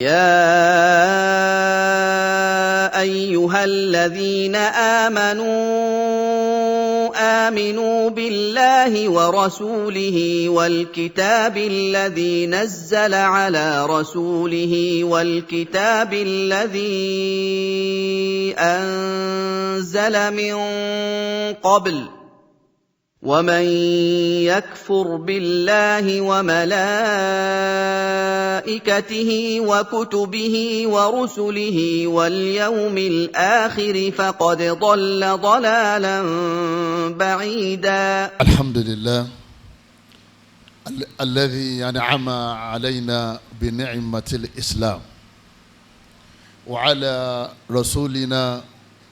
يا أيها الذين آمنوا بالله ورسوله والكتاب الذي نزل على رسوله والكتاب الذي أنزل من قبل ومن يكفر بالله وملائكته وكتبه ورسله واليوم الآخر فقد ضل ضلالا بعيدا. الحمد لله الذي أنعم علينا بنعمة الإسلام وعلى رسولنا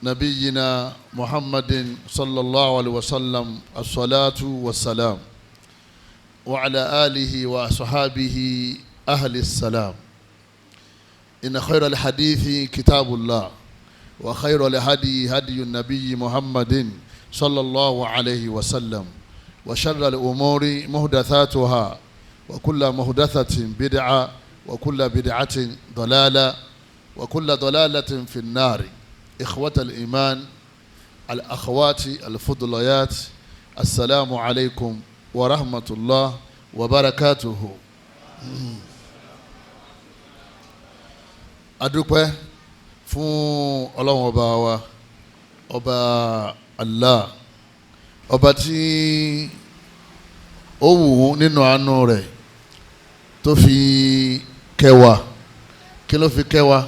نبينا محمد صلى الله عليه وسلم الصلاة والسلام وعلى آله وأصحابه أهل السلام. إن خير الحديث كتاب الله وخير الهدي هدي النبي محمد صلى الله عليه وسلم وشر الأمور محدثاتها وكل محدثة بدعة وكل بدعة ضلالة وكل ضلالة في النار. إخوة الإيمان الأخوات الفضليات السلام عليكم ورحمة الله وبركاته. adúpẹ́ fún Ọlọ́run ọba wa ọba Allah ọba tí ó wù nínú àánú rẹ̀ tó fi kẹwàá kí ló fi kẹwàá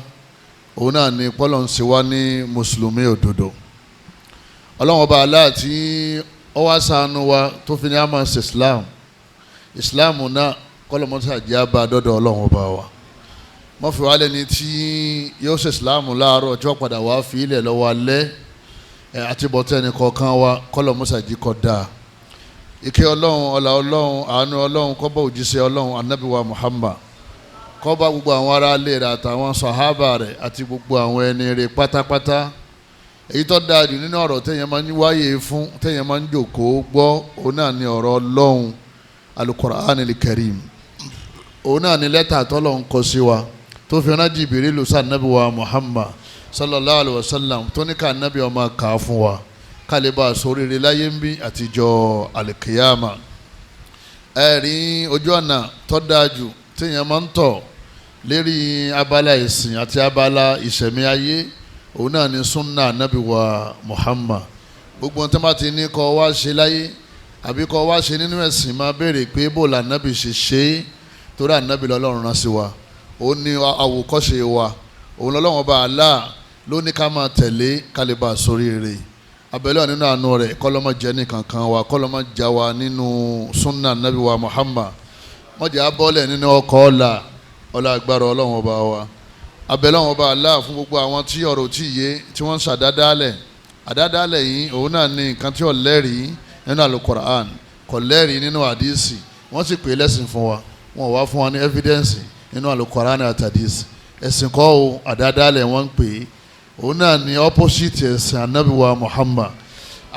òun náà ni pọ́lọ́n ṣe wá ní mùsùlùmí òdodo. Ọlọ́run ọba Allah tí ó wá ṣàánú wa tó fi ní a máa ṣe Islam náà kọ́lọ́mọ́sá jẹ́ àbá dọ́dọ̀ Ọlọ́run ọba wa. Wọ́n fi wá lẹ́ni tí yóò ṣe Islam láàárọ̀ ọjọ́ padà wá fi ilẹ̀ lọ́wọ́ alẹ́ àti bọ́tẹ́ni kọ̀ọ̀kan wa kọ́lọ́mọ́sá jí kọ́ dáa. Ìkẹ́ Ọlọ́run ọlá Ọlọ́run àánú Ọlọ́run kó bá òjíṣẹ́ Ọlọ́run Ànábì wa Muhammad kó bá gbogbo àwọn ará ilé rẹ̀ àtàwọn sàhábà rẹ̀ àti gbogbo àwọn ẹni rẹ̀ pátápátá. Èyí tó dáa jù nínú ọ̀rọ̀ téèyàn máa ń wáyé fún téèyàn máa ń jòkóó gbọ́ òun náà ni ọ̀rọ̀ Ọlọ́run Al-Qur'an Al-Karim. Òun náà ni lẹ́tà tọ́lọ́run kọ sí wa tó fi rán Jibrilu sí Ànábì wa Muhammad sallallahu alayhi wa sallam tó ní ká Ànábì ó máa kà á fún wa ká lè bá a sóríire láyé ń bí àtijọ́ al-Qiyama. Ẹ̀rí ojú ọ̀nà tó dáa jù téèyàn máa ń tọ̀ lérí abala ìsìn àti abala ìṣẹ̀mí ayé òun náà ni sunna Ànábì wa Muhammad. Gbogbo ohun tí wọ́n bá ti ní kó wá ṣe láyé àbí kó wá ṣe nínú ẹ̀sìn máa béèrè pé bó la Ànábì ṣe ṣe é torí Ànábì lọ́lọ́run rán sí wa òun ni àwòkọ́ṣe wa òun lọ́lọ́run ọba Allah ló ní ká máa tẹ̀lé kálíbà sórí rẹ̀. Abẹ́lẹ́ nínú àánú rẹ̀ kọ́lọ́mọ jẹ́ nìkankan wa kọ́lọ́mọ já wa nínú sunna Ànábì wa Muhammad mọ̀jẹ̀ abọ́lẹ̀ nínú ọkọ̀ ọlá agbára Ọlọ́run ọba wa. Abẹ́lẹ́ ọba Allah fún gbogbo àwọn tí ọ̀rọ̀ tí yé tí wọ́n ń àdádálẹ̀ yìí òun náà ní nǹkan tí ó lẹ́rìí nínú Al-Qur'an kò lẹ́rìí nínú hadisi wọ́n sì pè lẹ́sìn fún wa wọ́n wá fún wa ní evidence nínú Al-Qur'an àti hadisi ẹ̀sìn kọ́ o àdádálẹ̀ wọ́n ń pè é òun náà ní opposite ẹ̀sìn Ànábì wa Muhammad.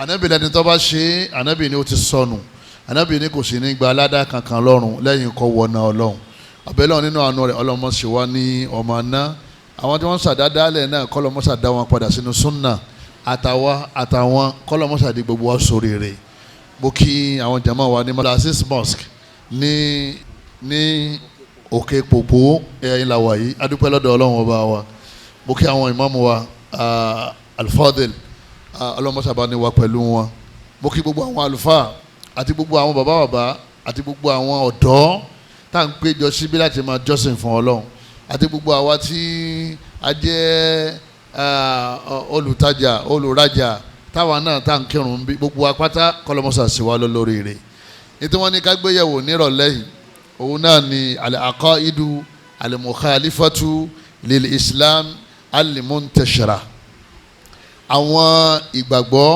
Ànábì lẹni tó bá ṣe Ànábì ni ó ti sọnù Ànábì ní kò sí ní gba aládá kankan lọ́rùn lẹ́yìn kọ́ wọná Ọlọ́run. Abẹ́lẹ́ nínú àánú rẹ̀ ọlọ́mọ ṣe wá ní ọmọ náà àwọn tí wọ́n ṣàdádálẹ̀ náà kọ́lọ́mọ ṣàdá wọn padà sínú súnà àtàwọn kọ́lọ́mọ ṣàdí gbogbo wa sórí rẹ̀. Mo kí àwọn jama wa ní Malasis Mosque ní òkè pòpò ẹ̀yìn làwà yìí adúpẹ́ lọ́dọ̀ Ọlọ́run ọba wa. Mo kí àwọn ìmáàmù wa Al-Fadil ọlọ́mọ ṣàbá ni wa pẹ̀lú wọn. Mo kí gbogbo àwọn àlùfáà àti gbogbo àwọn bàbá àti gbogbo àwọn ọ̀dọ́ tá à ń péjọ síbí láti máa jọ́sìn fún Ọlọ́run àti gbogbo àwa tí a jẹ́ olùtajà olùrajà táwa náà tá à ń kírun bí gbogbo apáta kọlọmọsà sí wa lórí rẹ̀. Ètò wọn ni ká gbéyẹ̀wò nírọ̀lẹ́ yìí òun náà ni al-aqaidu al-mukhalifatu lil-islam al-muntashira. Àwọn ìgbàgbọ́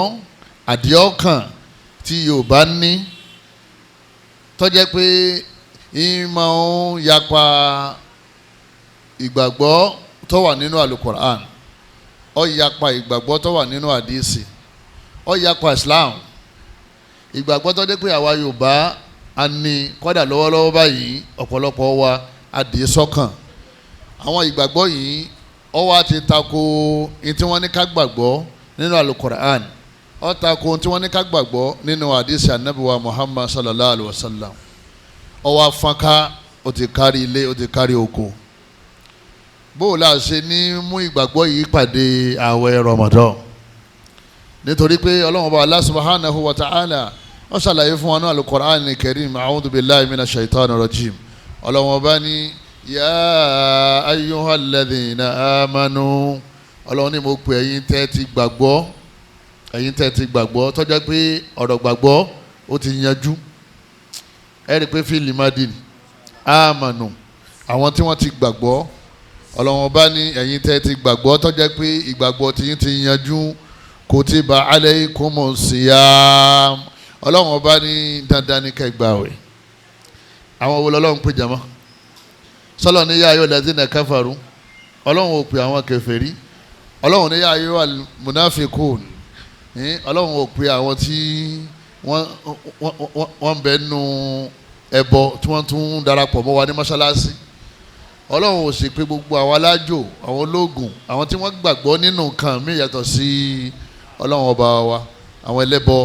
àdìọ́kàn tí Yorùbá ní tó jẹ́ pé ìmọ̀ ń yapa ìgbàgbọ́ tó wà nínú Al-Qur'an ó yapa ìgbàgbọ́ tó wà nínú hadisi ó yapa Islam. Ìgbàgbọ́ tó jẹ́ pé àwa Yorùbá a ní kọ́dà lọ́wọ́lọ́wọ́ báyìí ọ̀pọ̀lọpọ̀ wa Adisokan àwọn ìgbàgbọ́ yìí ó wá ti tako ní tí wọ́n ní ká gbàgbọ́ nínú alukur'an ó tako tí wọ́n ní ká gbàgbọ́ nínú hadisi anabi wa Muhammad sallallahu alayhi wa sallam ó wá fọ́nká ó ti kárí ilé ó ti kárí oko bó o la ṣe ní mú ìgbàgbọ́ yìí pàdé ààwẹ̀ Ramadan nítorí pé ọlọ́run ọba Allah subhanahu wa ta'ala ó ṣàlàyé fún wa ní alukur'an al-karim a'udhu billahi minash shaitanir rajim ọlọ́run ọba ní ya ayyuhal ladhina amanu ọlọ́run ní mo pè ẹ̀yin tẹ́ ti gbàgbọ́ tó jẹ́ pé ọ̀rọ̀ gbàgbọ́ ó ti yanjú ẹ̀rí pé fíìlì madin amanu àwọn tí wọ́n ti gbàgbọ́ ọlọ́run ọba ní ẹ̀yin tẹ́ ti gbàgbọ́ tó jẹ́ pé ìgbàgbọ́ tiyín ti yanjú kutiba alaykumus siyam ọlọ́run ọba ní dandan ní kẹgbàwẹ̀ àwọn wo lọ́lọ́run pè jama sọlọ ní yá ayọ́ lẹ́sìn náà káfàrú ọlọ́run ò pè àwọn kèfèrí ọlọ́run ní yá ayọ́ al-munafiqun ọlọ́run ò pè àwọn tí wọ́n bẹ nù ẹbọ tí wọ́n tún darapọ̀ mọ́ wa ní mọ́ṣáláṣí ọlọ́run ò sì pè gbogbo àwọn alájò àwọn ológun àwọn tí wọ́n gbàgbọ́ nínú nǹkan mí yàtọ̀ sí ọlọ́run ọba wa àwọn ẹlẹ́bọ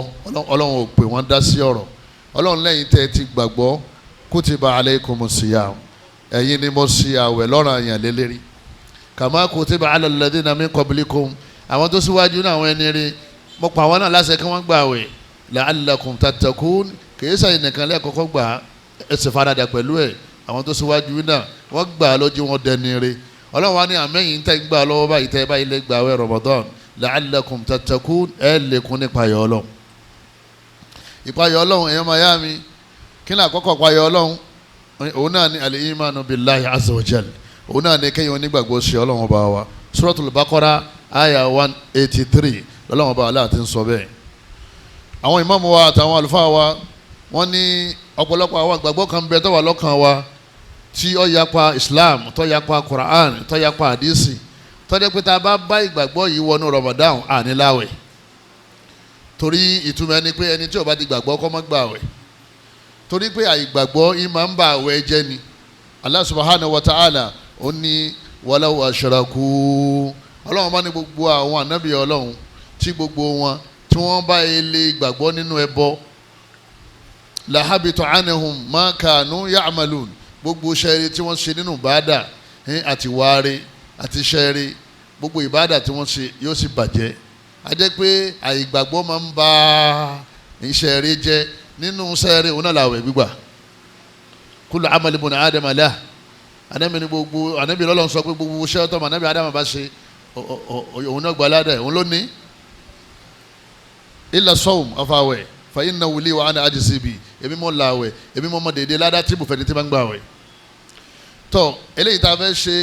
ọlọ́run ò pè wọ́n dá sí ọ̀rọ̀ ọlọ́run lẹ́yìn tẹ́ ẹ ti gbàgbọ́ kutiba alaykumus siyam ẹ̀yin ni mo ṣe àwẹ̀ lọ́ranyàn lélẹ́rí kama kutiba ala alladhina min qablikum àwọn tó síwájú náà àwọn ẹni rí mo pa àwọn náà láṣẹ kí wọ́n gbà àwẹ̀ la'allakum tattaqun kìí sẹ́yìn nìkan lẹ́ẹ̀kọ́kọ́ gbà ẹsẹ̀ faradà pẹ̀lú ẹ̀ àwọn tó síwájú náà wọ́n gbà lójú wọn dẹni rí ọlọ́run wa ní àmẹ́yìn tẹ́ gbà lọ́wọ́ báyìí tẹ́ báyìí lè gbà àwẹ̀ Ramadan la'allakum tattaqun ẹ̀ lẹ́kùn nípa ìyà Ọlọ́run ìpayà Ọlọ́run ẹ̀yọ́ máa yá mi kí ni àkọ́kọ́ ìpayà Ọlọ́run òun náà ni al-imanu billahi azza wa jal òun náà ni kéèyàn onígbàgbọ́ sí Ọlọ́run ọba wa Suratul Baqara aya 183 lọ́lọ́run ọba aláà ti ń sọ bẹ́ẹ̀ àwọn ìmáàmù wa àtàwọn àlùfáà wa wọ́n ní ọ̀pọ̀lọpọ̀ àwọn ìgbàgbọ́ kan bẹ tó wà lọ́kàn wa tí ó yapa Islam tó yapa Quran tó yapa hadisi tó dé pé tá a bá ìgbàgbọ́ yìí wọnú Ramadan àníláwẹ̀ torí ìtumọ̀ ẹni pé ẹni tí ó bá ti gbàgbọ́ kó má gbààwẹ̀ torí pé àìgbàgbọ́ yìí máa ń ba àwẹ̀ jẹ́ ni Allah subhanahu wa ta'ala ó ní walaw ashraku ọlọ́run bá ní gbogbo àwọn ànábì ọlọ́run tí gbogbo wọn tí wọ́n bá ilé gbàgbọ́ nínú ẹbọ lahabita anhum ma kanu ya'malun gbogbo sẹ́ẹ̀rì tí wọ́n ṣe nínú ìbáàdà àti wáre àti sẹ́ẹ̀rì gbogbo ìbáàdà tí wọ́n ṣe yóò sì bàjẹ́ a jẹ́ pé àìgbàgbọ́ máa ń ba iṣẹ́ rẹ̀ jẹ́ nínú iṣẹ́ rẹ̀ òun náà làwẹ̀ gbígbà kullu amali buni adama lah ànábì ní gbogbo ànábì lọ́lọ́run sọ pé gbogbo iṣẹ́ ọ̀tọ̀ ànábì adama bá ṣe òun náà gba aládàá òun ló ní illa sawm afáwẹ̀ fa innahu li wa ana ajzi bi èmi mọ́ làwẹ̀ èmi mọ́ dédé ládàá tí mo fẹ́ ní tí bá ń gbà wẹ̀ tọ́ eléyìí tá a fẹ́ ṣe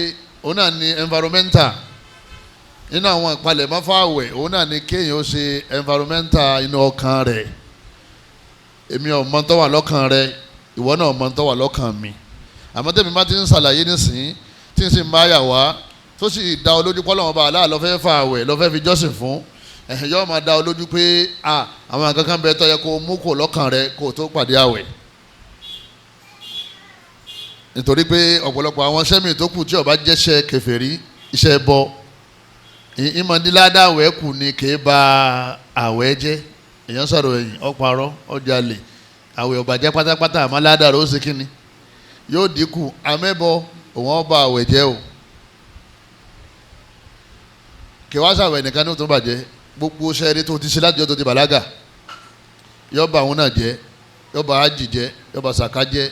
òun náà ní environmental nínú àwọn ìpalẹ̀ máfàwẹ̀ òun náà ni kéèyàn ó ṣe environmental inú ọkàn rẹ̀ èmi ò mọ̀ tó wà lọ́kàn rẹ̀ ìwọ náà mọ̀ tó wà lọ́kàn mi àmọ́ tẹ́mi bá ti ń ṣàlàyé nísìnyí tí ń sì ń bá yà wá tó sì dá ọ lójú pọ́lọ́wọ́n bá aláà lọ́fẹ́ fà wẹ̀ lọ́fẹ́ fi jọ́sìn fún yóò máa dá ọ lójú pé àwọn nǹkan kan bẹ tó yẹ kó mú kó lọ́kàn rẹ̀ kó tó pàdé àwẹ̀ nítorí pé ọ̀pọ̀lọpọ̀ àwọn sẹ́mi tó kù tí ó bá jẹ́ṣẹ́ kèfèrí iṣẹ́ bọ́ ìmọ̀ndínládà àwẹ̀ kù ni kì í ba àwẹ̀ jẹ́ èèyàn sọ̀rọ̀ ẹ̀yìn ọ̀parọ́ ọ̀jalè àwẹ̀ ọ̀bàjẹ́ pátápátá àmọ́ ládàá rẹ̀ ó sì kíni yóò dínkù amẹ́bọ òun ọba àwẹ̀ jẹ́ o kì wá sàwẹ̀ nìkan ní òtún bàjẹ́ gbogbo sẹ́ẹ̀rì tó ti ṣe láti ọjọ́ tó ti bàlágà yọba àwọn náà jẹ́ yọba ájì jẹ́ yọba sàká jẹ́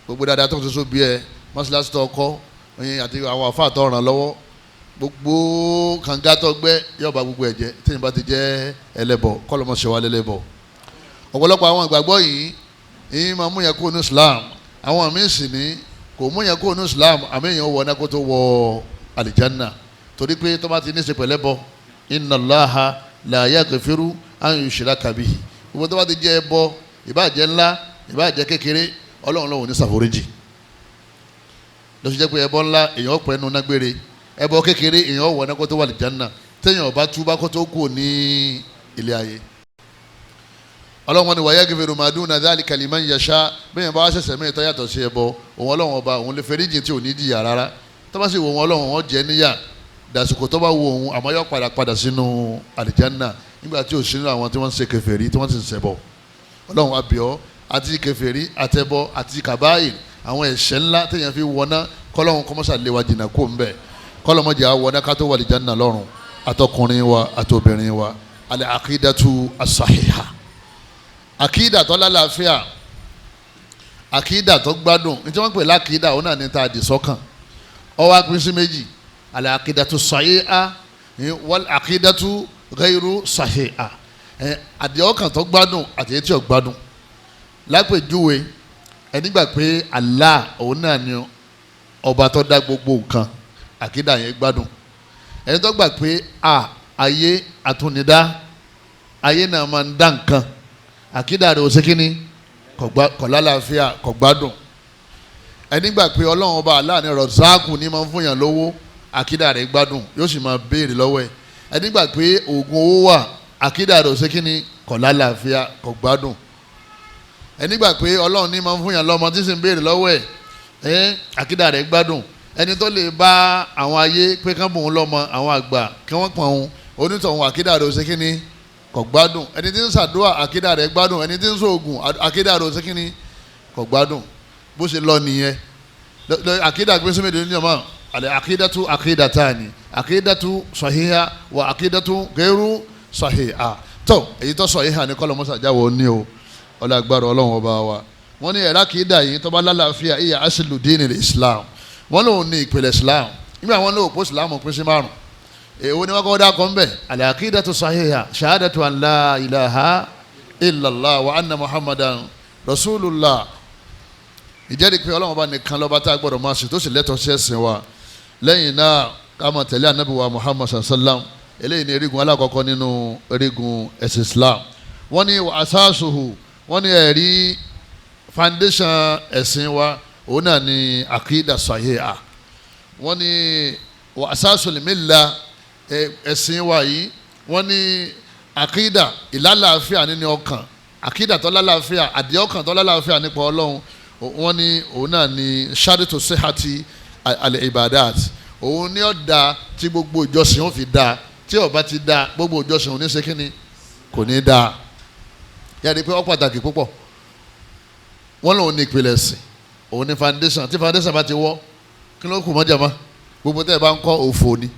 gbogbo dáadáa tó ń soso bí ẹ mọ́ṣáláṣí tó kọ́ àti àwọn àfáà tó ràn lọ́wọ́ gbogbo kànga tó gbẹ́ yọba gbogbo ẹ̀jẹ̀ tí ìbá ti jẹ́ ẹlẹ́bọ kọ́lọ́mọṣẹ́ wa lẹ́lẹ́bọ ọ̀pọ̀lọpọ̀ àwọn ìgbàgbọ́ yìí máa mú yẹn kó ní Islam àwọn àmì sì ní kò mú yẹn kó ní Islam àmì yẹn wọ náà kó tó wọ àlìjánná torí pé tó bá ti ní í ṣe pẹ̀lẹ́bọ inna Allaha la yaghfiru an yushraka bihi gbogbo tó bá ti jẹ́ ẹbọ ìbáàjẹ́ ńlá ìbáàjẹ́ kékeré Ọlọ́run lọ́wọ́ ní ṣàforíjì lọ́sọ̀ jẹ́ pé ẹbọ ńlá èèyàn pẹ́ nu nágbére ẹbọ kékeré èèyàn wọ̀ náà kó tó wà àlìjánná téèyàn ọba túbá kó tó kù ní ilé ayé Ọlọ́run ni wa yaghfiru ma duna dhalika liman yasha bẹ́ẹ̀ bá wá ṣẹ̀ṣẹ̀ mẹ́rin tó yàtọ̀ sí ẹbọ òun Ọlọ́run ọba òun lè fẹ́ríjì tí ò ní jìyà rárá tó bá sì wò wọn Ọlọ́run wọn jẹ níyà dàsìkò tó bá wò òun àmọ́ yóò padà sínú àlìjánná nígbà tí ò sínú àwọn tí wọ́n ń ṣe kèfèrí tí wọ́n ti ń ṣẹbọ. Ọlọ́run abiọ́ àti kèfèrí àtẹbọ àti kàbáyì àwọn ẹ̀ṣẹ̀ ńlá téèyàn fi wọná kọ́lọ́run kọ́mọ́sà lé wa jìnnà kó ń bẹ̀ kọ́lọ́mọdé àwọná ká tó wà àlìjánná lọ́run àtọkùnrin wa àtobìnrin wa alẹ́ àkídàtú as-sahiha àkídà tó lálàáfíà àkídà tó gbádùn ní tí wọ́n pè lákídà òun náà ní ta àdìsọ́kàn ó wá pín sí méjì alẹ́ àkídàtú sahiha wal àkídàtú ghayru sahiha àdìọ́kàn tó gbádùn àti èyí tí ò gbádùn lápèjúwe ẹni gbà pé Allah òun náà ni ọba tó dá gbogbo nǹkan àkídà yẹn gbádùn ẹni tó gbà pé ayé àtúnidá ayé náà máa ń dá nǹkan àkídà rẹ̀ ò sí kínní kò lálàáfíà kò gbádùn ẹni gbà pé ọlọ́run ọba Allah ni rọ̀záàkù ní máa ń fún yàn lówó àkídà rẹ̀ gbádùn yóò sì máa béèrè lọ́wọ́ ẹ̀ ẹni gbà pé oògùn owó wà àkídà rẹ̀ ò sí kínní kò lálàáfíà kò gbádùn ẹni gbà pé ọlọ́run ní máa ń fún yàn lọ́mọ tí sì ń béèrè lọ́wọ́ ẹ̀ àkídà rẹ̀ gbádùn ẹni tó lè bá àwọn ayé pé kán bòun lọ́mọ àwọn àgbà kí wọ́n pọ̀ òun onítọ̀hún àkídà rẹ̀ ò sí kínní kò gbádùn ẹni tí ń ṣàdúrà àkídà rẹ̀ gbádùn ẹni tí ń ṣoògùn àkídà rẹ̀ ò sí kínní kò gbádùn bó ṣe lọ nìyẹn àkídà gbé sí méjì ní ọmọ àlẹ àkídàtú àkídàtàní àkídàtú sahiha wà àkídàtú ghayru sahiha tó èyí tó sahiha ní kọ́lọ́mọ́sá jáwọ́ ní o ọlọ́gbàrọ̀ ọlọ́run ọba wa wọ́n ní ẹ̀rá àkídà yìí tó bá lálàáfíà ìyá aslu dinil Islam wọ́n lòun ní ìpìlẹ̀ Islam nígbà wọn lò pọ̀ Islam pín sí márùn èwo ni wọ́n kọ́ dákọ̀ ń bẹ̀ al-aqidatu sahiha shahadatu an la ilaha illallah wa anna muhammadan rasulullah ìjẹ́rìí pé ọlọ́run ọba nìkan lọ́ba tá a gbọ́dọ̀ máa ṣe tó sì lẹ́tọ̀ọ́ sí ẹ̀sìn wa lẹ́yìn náà ká máa tẹ̀lé anabi wa muhammad sallam eléyìí ni erigun alákọ̀ọ́kọ́ nínú erigun ẹ̀sìn Islam wọ́n ní asasuhu wọ́n ní ẹ̀rí foundation ẹ̀sìn wa òun náà ni àkídà sahiha wọ́n ní asasul milla ẹ̀sìn wa yìí wọ́n ní àkídà ìlàlàáfíà nínú ọkàn àkídà tó lálàáfíà àdìọ́kàn tó lálàáfíà nípa ọlọ́run wọ́n ní òun náà ni sharitu sihati al-ibadat òun ní ọ̀dà tí gbogbo ìjọsìn ó fi dáa tí ó bá ti dáa gbogbo ìjọsìn ò ní ṣe kínní kò ní dáa yàrá pé ó pàtàkì púpọ̀ wọ́n lòun ní ìpìlẹ̀ ẹ̀sìn òun ní foundation tí foundation bá ti wọ́ kí ló kù mọ́jà mọ́ gbogbo tẹ́ ẹ bá ń kọ́ òfò ni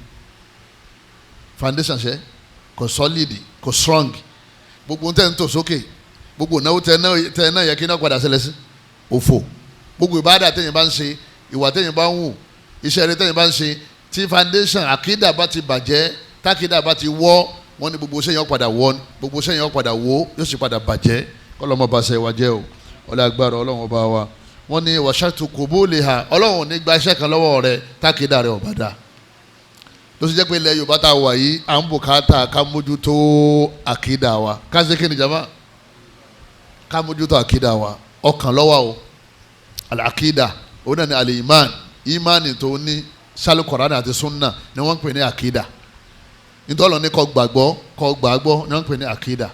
foundation ṣe kò solid kò strong gbogbo tẹ́ ń tò sókè gbogbo náwó tẹ́ náà yẹ kí náà padà ṣẹlẹ̀ sí òfò gbogbo ìbáàdà tẹ́yìn bá ń ṣe ìwà tẹ́yìn bá ń wù iṣẹ́ rẹ tẹ́yìn bá ń ṣe tí foundation àkídà bá ti bàjẹ́ tákídà bá ti wọ́ wọ́n ní gbogbo sẹ́yìn ó padà wọ́ gbogbo sẹ́yìn ó padà wó yóò sì padà bàjẹ́ kọ́lọ́mọ bá ṣe wá jẹ́ o ọlọ́ agbára ọlọ́run ọba wa wọ́n ní wàṣàtú kòbóòlìhà ọlọ́run ní gba iṣẹ́ kan lọ́wọ́ rẹ tákìdá rẹ ọ̀bá dá ló sì jẹ́ pé ilẹ̀ yorùbá tá a wà yìí à ń bùkátà ká mójútó àkídà wa ká ṣe kí ni jama ká mójútó àkídà wa ọkàn lọ́wọ́ o àkídà òun náà ni al-iman ìmánì tó ní sálù kọ̀ránì àti sunna ni wọ́n ń pè ní àkídà nítorí ní kó gbàgbọ́ ni wọ́n ń pè ní àkídà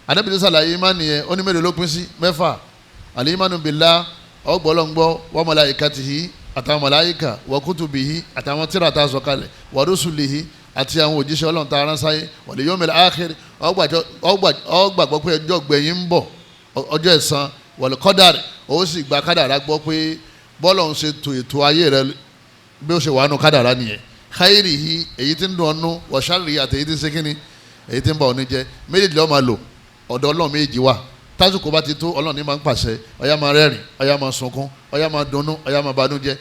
anábìlẹ̀ sàlàyé ìmánì yẹn ó ní mélòó ló pín sí mẹ́fà al-imanu billah ọgbọlọgbọ wa malaikatihi àtàwọn màláíkà wa kutubihi àtàwọn tírà tá a sọ kalẹ̀ wa rusulihi àti àwọn òjíṣẹ́ Ọlọ́run tá a rán sáyé wal yawmil akhir ọgbàgbọ́ pé ọjọ́ gbẹ̀yìn ń bọ̀ ọjọ́ ẹ̀san wal qadar ó sì gba kádàrá gbọ́ pé bọ́lọ̀ ń ṣe tó ètò ayé rẹ bí ó ṣe wà nù kádàrá nìyẹn khairihi èyí tí ń dùn ọ́nú wa sharrihi àti èyí tí ń ṣe kíni èyí tí ń bọ̀ ọ́nú jẹ́ méjèèjì lọ́ọ́ máa lò ọ̀dọ̀ Ọlọ́run méjì wà tásìkò bá ti tó Ọlọ́run ní máa ń pàṣẹ ọ̀yá máa rẹ́rìn ọ̀yá máa sunkún ọ̀yá máa dunnú ọ̀yá máa banújẹ́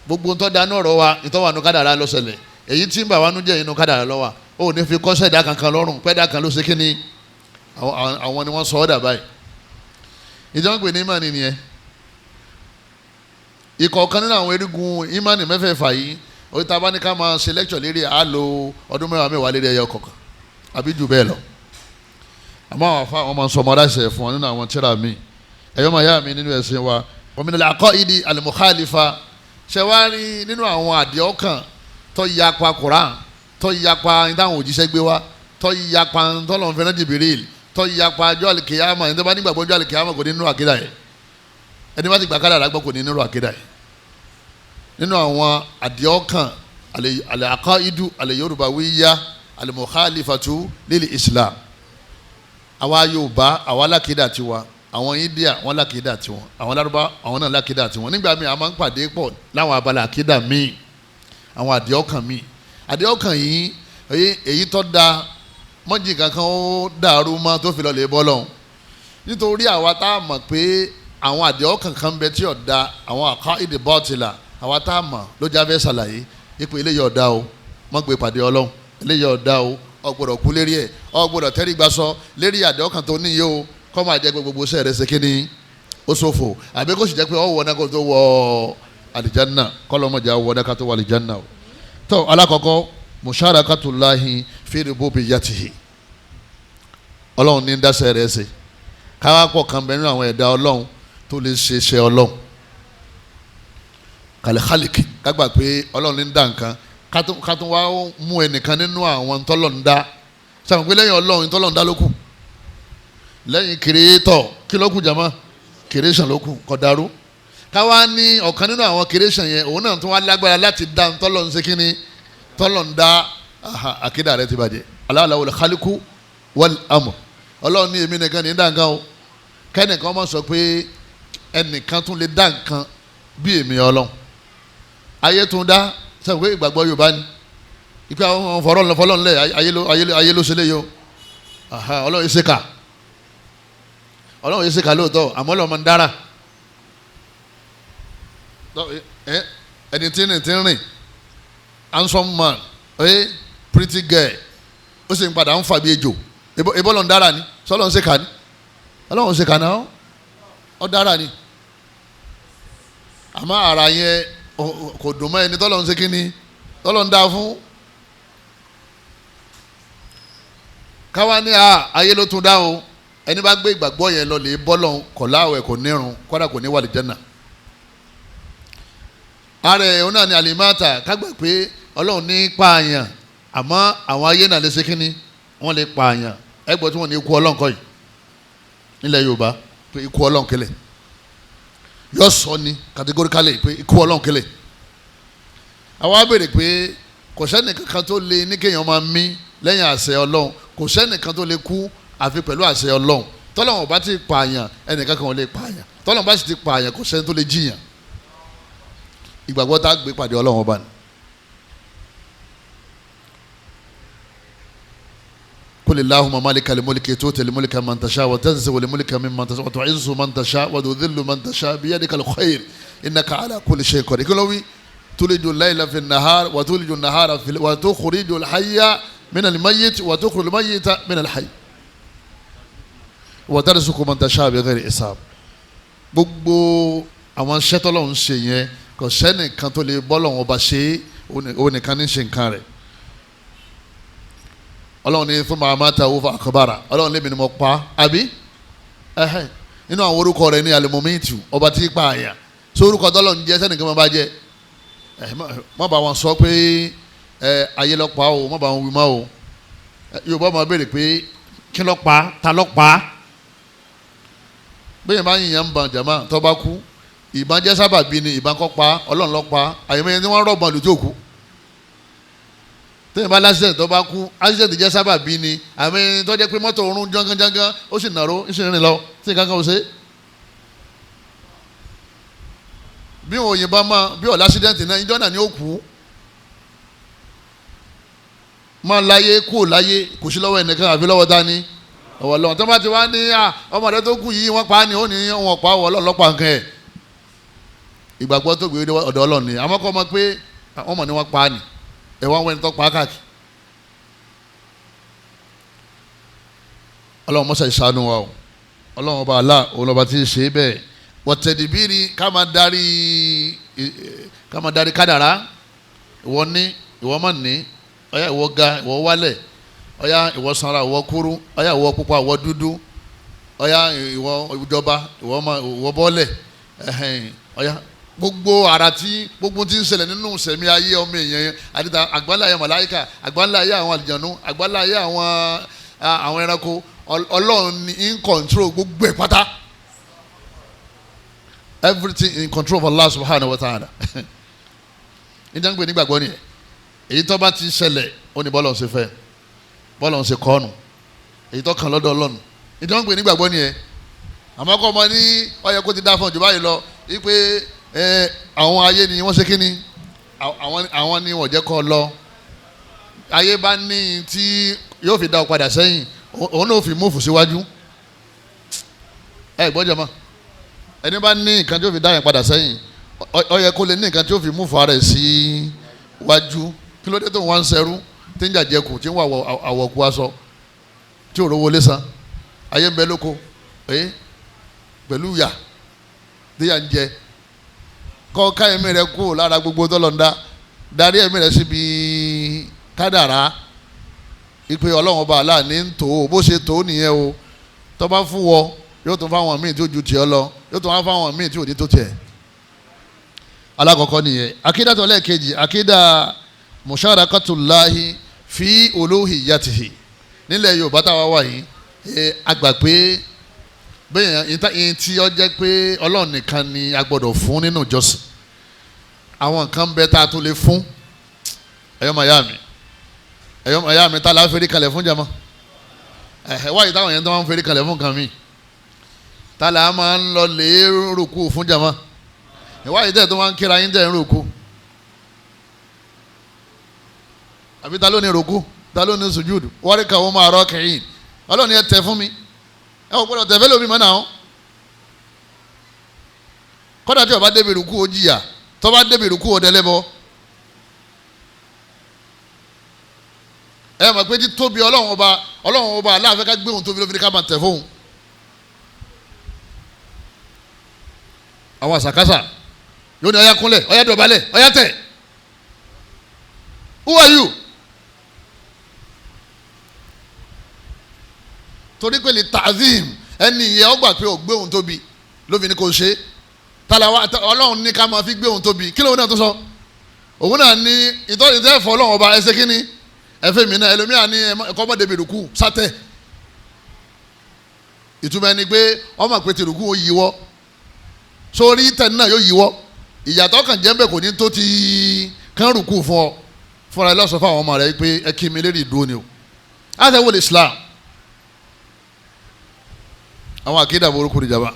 gbogbo ntọ́ da nọ̀rọ̀ wa ìtọ́wà nù kádàrá ló ṣẹlẹ̀ èyí tí ń bà wá nú jẹ́ inú kádàrá lọ́wọ́ ó ní fi kọ́sẹ̀ dá kankan lọ́rùn pẹ́ẹ́dá kan ló ṣe kí ni àwọn ni wọ́n sọ ọ́ dà báyìí ìjọba pè ní ìmánì nìyẹn ìkọ̀ọ̀kan nínú àwọn erigun ìmánì mẹ́fẹ̀ẹ̀fà yìí orí ta bá ní ká máa ṣe lẹ́kṣọ̀ lérí àlò ọdún mẹ́wàá lérí ẹyọ kọ̀ọ̀kan àbí jù bẹ́ẹ̀ lọ àmọ́ àwọn afá wọn máa ń sọ ọmọdé àṣẹ fún wọn nínú àwọn tíra mi ẹ̀yọ́ máa yá mi nínú ẹ̀sìn wa òmìnira al-aqaidi al-mukhalifa ṣe wá rí nínú àwọn àdìọ́kàn tó yapa Quran tó yapa ìdáhùn òjíṣẹ́ gbé wá tó yapa tọ́lọ̀ fẹ́ràn Jibril tó yapa ọjọ́ àlìkèyàmọ̀ ẹni tó bá nígbàgbọ́ ọjọ́ àlìkèyàmọ̀ kò ní nínú àkídà yẹn ẹni bá ti gbà kádàrá gbọ́ kò ní nínú àkídà yẹn nínú àwọn àdìọ́kàn al-aqaidu al-yorubawiyya al-mukhalifatu lil islam. àwa Yorùbá àwa lákìdá tiwa, àwọn India wọn lákìdá tiwọn, àwọn Lárúbá àwọn náà lákìdá tiwọn. nígbà míì a máa ń pàdé pọ̀ láwọn abala àkìdá míì, àwọn àdìọ́kàn míì. àdìọ́kàn yìí èyí tó da mọ́jì kankan ó dàrú mọ́ tó fi lọ lè bọ́ lọ́hùn. nítorí àwa tá a mọ̀ pé àwọn àdìọ́kàn kan bẹ tí ò da, àwọn àkàìdì bọ́ọ̀tìlà, àwa tá a mọ̀ ló jáfẹ́ ṣàlàyé ipò eléyìí ọ̀dà o, mọ́ gbé pàdé Ọlọ́hun, eléyìí ọ̀dà o, ọgbọ́dọ̀ kú lérí ẹ̀, ọgbọ́dọ̀ tẹ́rí gbasọ lérí àdìọ́kàn tó níyì o, kọ́ máa jẹ́ gbogbo sẹ́ẹ̀rẹ́ ṣe kíni ó ṣòfò, àbí kó sì jẹ́ pé ọ̀wọ́ náà kó tó wọ àlìjánná, kọ́lọ́mọjà wọ náà ká tó wọ àlìjánná o. tó alákọ̀ọ́kọ́ musharakatullahi fi rububiyyatihi, Ọlọ́run ní dáṣẹ́ rẹ̀ ṣe, káwá pọ̀ kan bẹ́ẹ̀ nínú àwọn ẹ̀dá Ọlọ́run tó lè ṣe iṣẹ́ Ọlọ́run. kàlẹ́ khalik kágbà pé Ọlọ́run ní dá nǹkan, ká tún wá mú ẹnìkan nínú àwọn tọ́lọ̀ ń dá, sàmì pé lẹ́yìn Ọlọ́run tọ́lọ̀ ń dá ló kù, lẹ́yìn kìrìtọ̀ kí ló kù jàmá, kìrìsàn ló kù, kò dàrú. káwá ní ọ̀kan nínú àwọn kìrìsàn yẹn òun náà tún wá lágbára láti dá tọ́lọ̀ ń ṣe kíni, tọ́lọ̀ ń dá, àkídà rẹ ti bàjẹ́. Allahu khaliqu wal amr, Ọlọ́run ní èmi nìkan ní dá nǹkan o, kẹ́nìkan máa sọ pé ẹnìkan tún lè dá nǹkan bí èmi Ọlọ́run. ayé tún dá sẹ́wọ̀n pé ìgbàgbọ́ Yorùbá ni ìpè àwọn fọlọ́n lẹ̀ ayé ló ṣe lé yìí o. Ọlọ́run yìí ṣe kà, Ọlọ́run yìí ṣe kà lóòótọ́, àmọ́ Ọlọ́run máa ń dára. ẹni tí ń rìn handsome man, pretty girl, ó sì ń padà ń fà bí ejò, ìbọn Ọlọ́run dára ni, sọlọ́run ṣe kà ni, Ọlọ́run ṣe kà náà ó dára ni. àmọ́ ara yẹn kò dùn mọ́ ẹni tọ́lọ́run ṣe kíni, tọ́lọ́run dá fún. káwá ní ayé ló tún dá o, ẹni bá gbé ìgbàgbọ́ yẹn lọ lè bọ́ lọ́hùn, kò láwẹ̀ kò nírun, kọ́dà kò ní wà lìjánà. ara ẹ̀ náà ni àlìmáàtà, kágbà pé Ọlọ́run ní pààyàn, àmọ́ àwọn ayé náà lè ṣe kíni, wọ́n lè pààyàn. ẹgbẹ́ tí wọ́n ní ikú Ọlọ́run kọ́ yìí nílẹ̀ Yorùbá, pé ikú Ọlọ́run kẹlẹ̀ yọ sọ ni categorically pé ikú Ọlọ́run kẹlẹ̀. àwa béèrè pé kò sẹ́ni kankan tó lè ní kéèyàn máa mí lẹ́yìn àṣẹ Ọlọ́run, kò sẹ́ni kan tó lè kú àfi pẹ̀lú àṣẹ Ọlọ́run. tọ́lọ́run bá ti pààyàn ẹnìkan kan ò lè pààyàn, tọ́lọ́run bá sì ti pààyàn kò sẹ́ni tó lè jiyàn. ìgbàgbọ́ tá a gbé pàdé Ọlọ́run ọba ni. قل اللهم مالك الملك تؤتي الملك من تشاء وتنزع الملك ممن تشاء وتعز من تشاء وتذل من تشاء بيدك الخير انك على كل شيء قدير. كلوي تولج الليل في النهار وتولج النهار في وتخرج الحي من الميت وتخرج الميت من الحي وترزق من تشاء بغير حساب. gbogbo àwọn iṣẹ́ t'Ọlọ́run ṣe yẹn kò sẹ́nìkan tó lè bọ́lọ́run ọba ṣe, òun nìkan ní ṣe nǹkan rẹ̀. Ọlọ́run ní fún màmá ta owó fún àkọ́bára, Ọlọ́run lèmi ni mo pa àbí nínú àwọn orúkọ rẹ̀ ní alimomitu, ọba tí pa àyà. so orúkọ t'Ọlọ́run jẹ́ sẹ́nìkan máa bá jẹ́, má bá wọn sọ pé ayé ló pa o, má bá wọn wí má o. Yorùbá máa béèrè pé kí ló pa, ta ló pa. bẹ́ẹ̀ bá yìnyín ń ban jàmá tó bá kú, ìbọn jẹ́ sábàbí ni, ìbọn kọ́ pa, Ọlọ́run ló pa. àyẹ̀mẹ́yẹ ni wọ́n rọ̀gbọ̀n lù tó kú. tẹ́yìn bá lásìtẹ̀ tó bá kú, ásìtẹ̀ jẹ́ sábàbí ni, àmì tó jẹ́ pé mọ́tò òórùn jánganjángan ó sì nàró, ó sì rìn lọ tí kankan ò ṣe. bí òyìn bá máa bí ọ̀la ásìdẹ̀ntì náà ìjọ náà ni ó kú. máa láyé kú ò láyé kò sí lọ́wọ́ ẹnìkan àfi lọ́wọ́ dání ọ̀wọ́ lọ́wọ́ tó bá ti wá ní ọmọ rẹ tó kú yìí wọ́n pa á ní ó ní wọn pa ọwọ́ ọlọ́pàá nǹkan ẹ̀. ìgbàgbọ́ tó gbé ọ̀dọ̀ Ọlọ́run ni, àmọ́ kọ́ ọmọ pé wọ́n mọ̀ ní wọ́n pa á ní ẹ̀wọ̀n wẹ́ni tó pa á káàkiri. Ọlọ́run mọ́sá ìṣàánú wa o, Ọlọ́run ọba àlá òun lọ́ba tí ń ṣe bẹ́ẹ̀. wọ́tẹ̀dìbírí ká máa darí kádàrá, ìwọ ní ìwọ má ní, ọ̀yá ìwọ ga ìwọ wálẹ̀, ọ̀yá ìwọ sanra ìwọ kúrú, ọ̀yá ìwọ pupa ìwọ dúdú, ọ̀yá ìwọ ìjọba ìwọ bọ́lẹ̀, ọ̀yá gbogbo ara tí gbogbo tí ń ṣẹlẹ̀ nínú sẹ̀mí ayé ọmọ èèyàn yẹn, àti àgbáńlá ayé màláíkà, àgbáńlá ayé àwọn àlìjànú, àgbáńlá ayé àwọn ẹranko, Ọlọ́run ní in control gbogbo ẹ̀ pátá. everything in control of Allah subhanahu wa ta'ala. níta ń pè nígbàgbọ́ nìyẹn èyí tó bá ti ṣẹlẹ̀ ó ní bọ́lọ̀ ń ṣe fẹ́ bọ́lọ̀ ń ṣe kọ́ọ̀nù èyí tó kàn lọ́dọ̀ Ọlọ́run níta ń pè nígbàgbọ́ nìyẹn àmọ́ kọ́ ọmọ ní ó yẹ kó ti dá fún ọjọ́ báyìí lọ wípé àwọn ayé ni wọ́n ṣe kí ni àwọn ni wọ́n jẹ́ kọ́ lọ ayé bá ní tí yóò fi dá ọ padà sẹ́yìn òun náà fi múfù síwájú ẹ gbọ́dọ̀ mọ́ ẹni bá ní nǹkan tí ó fi dá yẹn padà sẹ́yìn ó yẹ kó lè ní nǹkan tí ó fi múfù ara ẹ̀ sí wájú kí ló dé tó ń wá ń sẹ́rú tí ń jàjẹkù tí ń wà àwọ̀kù aṣọ tí ò rówó lé san ayé ń bẹ lóko pẹ̀lú ìyà tí yà ń jẹ kọ́ ká ẹ̀mí rẹ kú lára gbogbo tọ́lọ́ndá darí ẹ̀mí rẹ síbi kádàrá ìpè Ọlọ́run ọba aláàní ń tò ó bó ṣe tò ó nìyẹn o tó bá fún wọ yóò tún fáwọn míì tí ó ju tiẹ̀ lọ yóò tún wá fáwọn míì tí ò ní tó tiẹ̀ alákọ̀ọ́kọ́ nìyẹn akídà tó lẹ́ẹ̀kejì akídà musharakatullahi fi uluhiyyatihi nílẹ̀ Yorùbá táwa wà yìí àgbà pé bẹ́ẹ̀ yẹn tí ó jẹ́ pé Ọlọ́run nìkan ni a gbọ́dọ̀ fún nínú ìjọsìn àwọn nǹkan bẹ́ẹ̀ tá a tó lè fún ẹ̀yọ́ màyá mi tá a la fẹ́rí kalẹ̀ fún jama wáyé táwọn yẹn tó máa ń fẹ́rí kalẹ̀ fún kan mi tá a la máa ń lọ lè rúkú fún jama wáyé tẹ̀ tó máa ń kíra yín tẹ̀ ń rúkú àbí ta ló ní rúkú ta ló ní sùjúdù wárí kàwọ́ máa rọ́ kẹ́yìn Ọlọ́run yẹn tẹ̀ fún mi ẹ ò gbọ́dọ̀ tẹ̀fẹ́ lómi mọ́ náà kọ́dà tí o bá débi rúkú o jìyà tó bá débi rúkú o dẹ́lẹ́bọ ẹ mọ̀ pé títóbi Ọlọ́run ọba aláàfẹ́ ká gbé òun tóbi lóbi ká máa tẹ̀ fóun àwọn àṣàkáṣà yóò ní ọyá kúnlẹ̀ ọyá dọ̀bálẹ̀ ọyá tẹ̀ who are you torí pé lè ta'zim ẹni ìyẹn ọgbà pé ò gbé òun tóbi lóbi ní kò ṣe talawa Ọlọ́run ní ká máa fi gbé òun tóbi kí lóun náà tó sọ òun náà ní ìtọ́jú tẹ́ fọ́ Ọlọ́run ọba ẹsẹ̀ kínní ẹfẹ́ mi náà ẹlòmíà ní ẹ̀kọ́ mọ́dé mi rùkú sátẹ̀ ìtumọ̀ ẹni pé ọmọ pé ti rùkú ó yíwọ́ sórí tẹ̀ni náà yóò yíwọ́ ìyàtọ̀ kan jẹ́ bẹ́ẹ̀ kò ní tó ti kán rùkú fún ọ fúnra ẹ lọ́sọ̀ fáwọn ọmọ rẹ pé ẹ kí mi lérí ìdúró ni o láti ẹ̀wọ̀n Islam àwọn àkídà burúkú ni jaba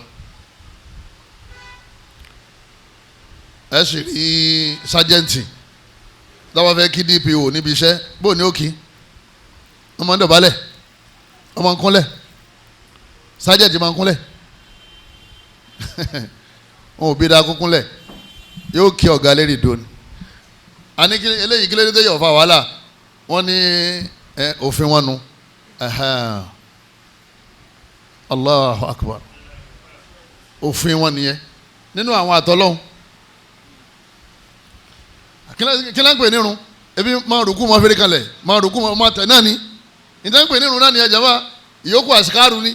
ẹ sì rí sájẹ́ǹtì lọ́wọ́ fẹ́ kí DPO níbi iṣẹ́ bó ní òkì ọmọ ń dọ̀bálẹ̀ ọmọ ń kúnlẹ̀ sájẹ́ǹtì máa ń kúnlẹ̀ wọn ò bí dáa kúnlẹ̀ yóò kí ọ̀gá lérí ìdúró àní eléyìí kílódé tó yọ̀ fà wàhálà wọ́n ní òfin wọn nu Allahu Akbar òfin wọn nìyẹn nínú àwọn àtọ́lọ́hún kí ló ń pè nírun ebi máa rúkú máa fẹ́rẹ́ kalẹ̀ máa rúkú máa tẹ̀ náà ni ìtàn ń pè nírun náà ni ẹ̀jẹ̀ wa ìyókù àsìkáàrù ni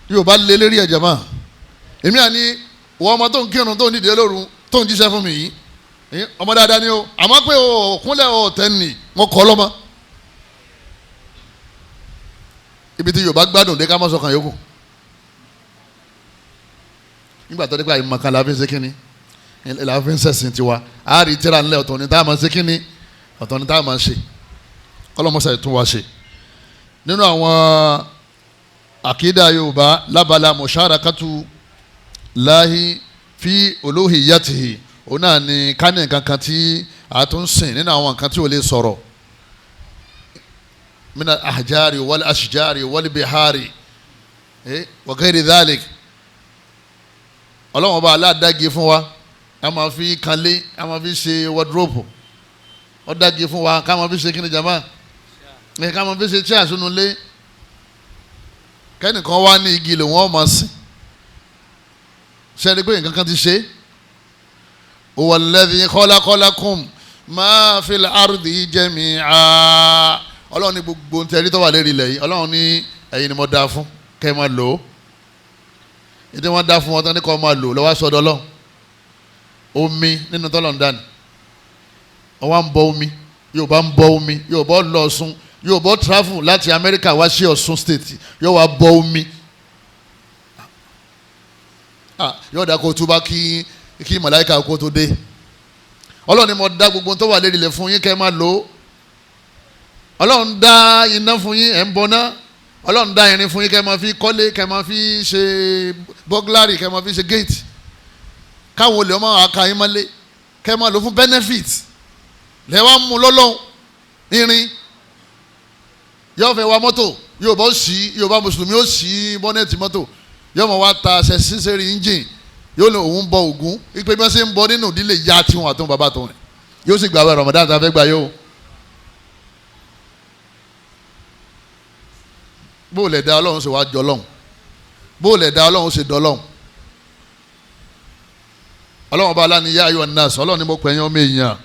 yóò bá lé lérí ẹ̀jẹ̀ máa èmi àní wọ́n ọmọ tó ń kírun tó ń dìde lóru tó ń jíṣẹ́ fún mi yìí ọmọ dáadáa ni o àmọ́ pé o kúnlẹ̀ o tẹ̀ ní mo kọ́ lọ́mọ ibi tí Yorùbá gbádùn dé ká mọ́ sọ̀kan yòókù nígbà tó dé pé àyè mọ̀kan la fi ń ṣe kínní la fi ń ṣẹ̀sìn tiwa àárí tíra ńlẹ̀ ọ̀tọ̀ ní tá a máa ṣe kínní ọ̀tọ̀ ní tá a máa ṣe kọ́lọ́mọṣà ètò wa ṣe nínú àwọn àkídà Yorùbá lábala musharakatu láhi fi uluhiyyatihi òun náà ni kánì nǹkan kan tí a tún sìn nínú àwọn nǹkan tí ò lè sọ̀rọ̀ min al-ahjari wal ashjari wal bihari wa ghayri dhalik ọlọ́wọ́n bá aláàdági fún wa ká máa fi kanlé ká máa fi ṣe wọ́dúrópù ọ̀dági fún wa ká máa fi ṣe kíni jama ká máa fi ṣe tí àsunulé kẹ́nìkan wá ní igi lè wọ́n máa sìn ṣẹ́ni pé nǹkan kan ti ṣe huwa alladhi khalaqalakum ma fil ardi jami'a ọlọ́run ní gbogbo ntẹ̀rí tó wà lérí ilẹ̀ yìí ọlọ́run ní ẹ̀yin ni mo dá fún kẹ́ ẹ máa lò ó ètò wọn dá fún wọn tán ní kọ́ máa lò lọ́wọ́ sọ́dọ̀ lọ omi nínú tọ́lọ̀ ń dání ọwọ́ ń bọ omi Yorùbá ń bọ omi Yorùbá lọ Ọ̀ṣun Yorùbá travel láti Amẹ́ríkà wá sí Ọ̀ṣun state yóò wá bọ omi yóò dá kó túbá kí màláíkà kó tó dé. Ọlọ́run ni mo dá gbogbo tó wà lérí ilẹ̀ fún yín kẹ́ ẹ máa lò ó. Ọlọ́run dá iná fún yín ẹ̀ ń bọná. Ọlọ́run dá irin fún yín kẹ́ ẹ máa fi kọ́lé, kẹ́ ẹ máa fi ṣe bọ́gláàrì, kẹ́ ẹ máa fi ṣe géètì. Káwọn olè ọmọ àka yín máa lé, kẹ́ ẹ máa lò fún benefit. Lẹ́wọ̀n mú lọ́lọ́run irin yóò fẹ́ wa mọ́tò Yorùbá mùsùlùmí ó sì bọ́nẹ́ẹ̀tì mọ́tò yóò mọ̀ wá ta ṣe sísèrè engine yóò lè òun bọ Ògún ipe bí wọ́n ṣe ń bọ nínú ìdílé ya tiwọn àtún bàbá tó rìn yóò sì gbààwẹ̀ Ramadan tá a fẹ́ gbà yóò. bó lè dá Ọlọ́run ṣe wá jọ Ọlọ́run, bó lè dá Ọlọ́run ṣe dọ́ Ọlọ́run. Ọlọ́run ọba aláni yá ayọ̀ nas, Ọlọ́run ni mo pè yín ọmọ èèyàn,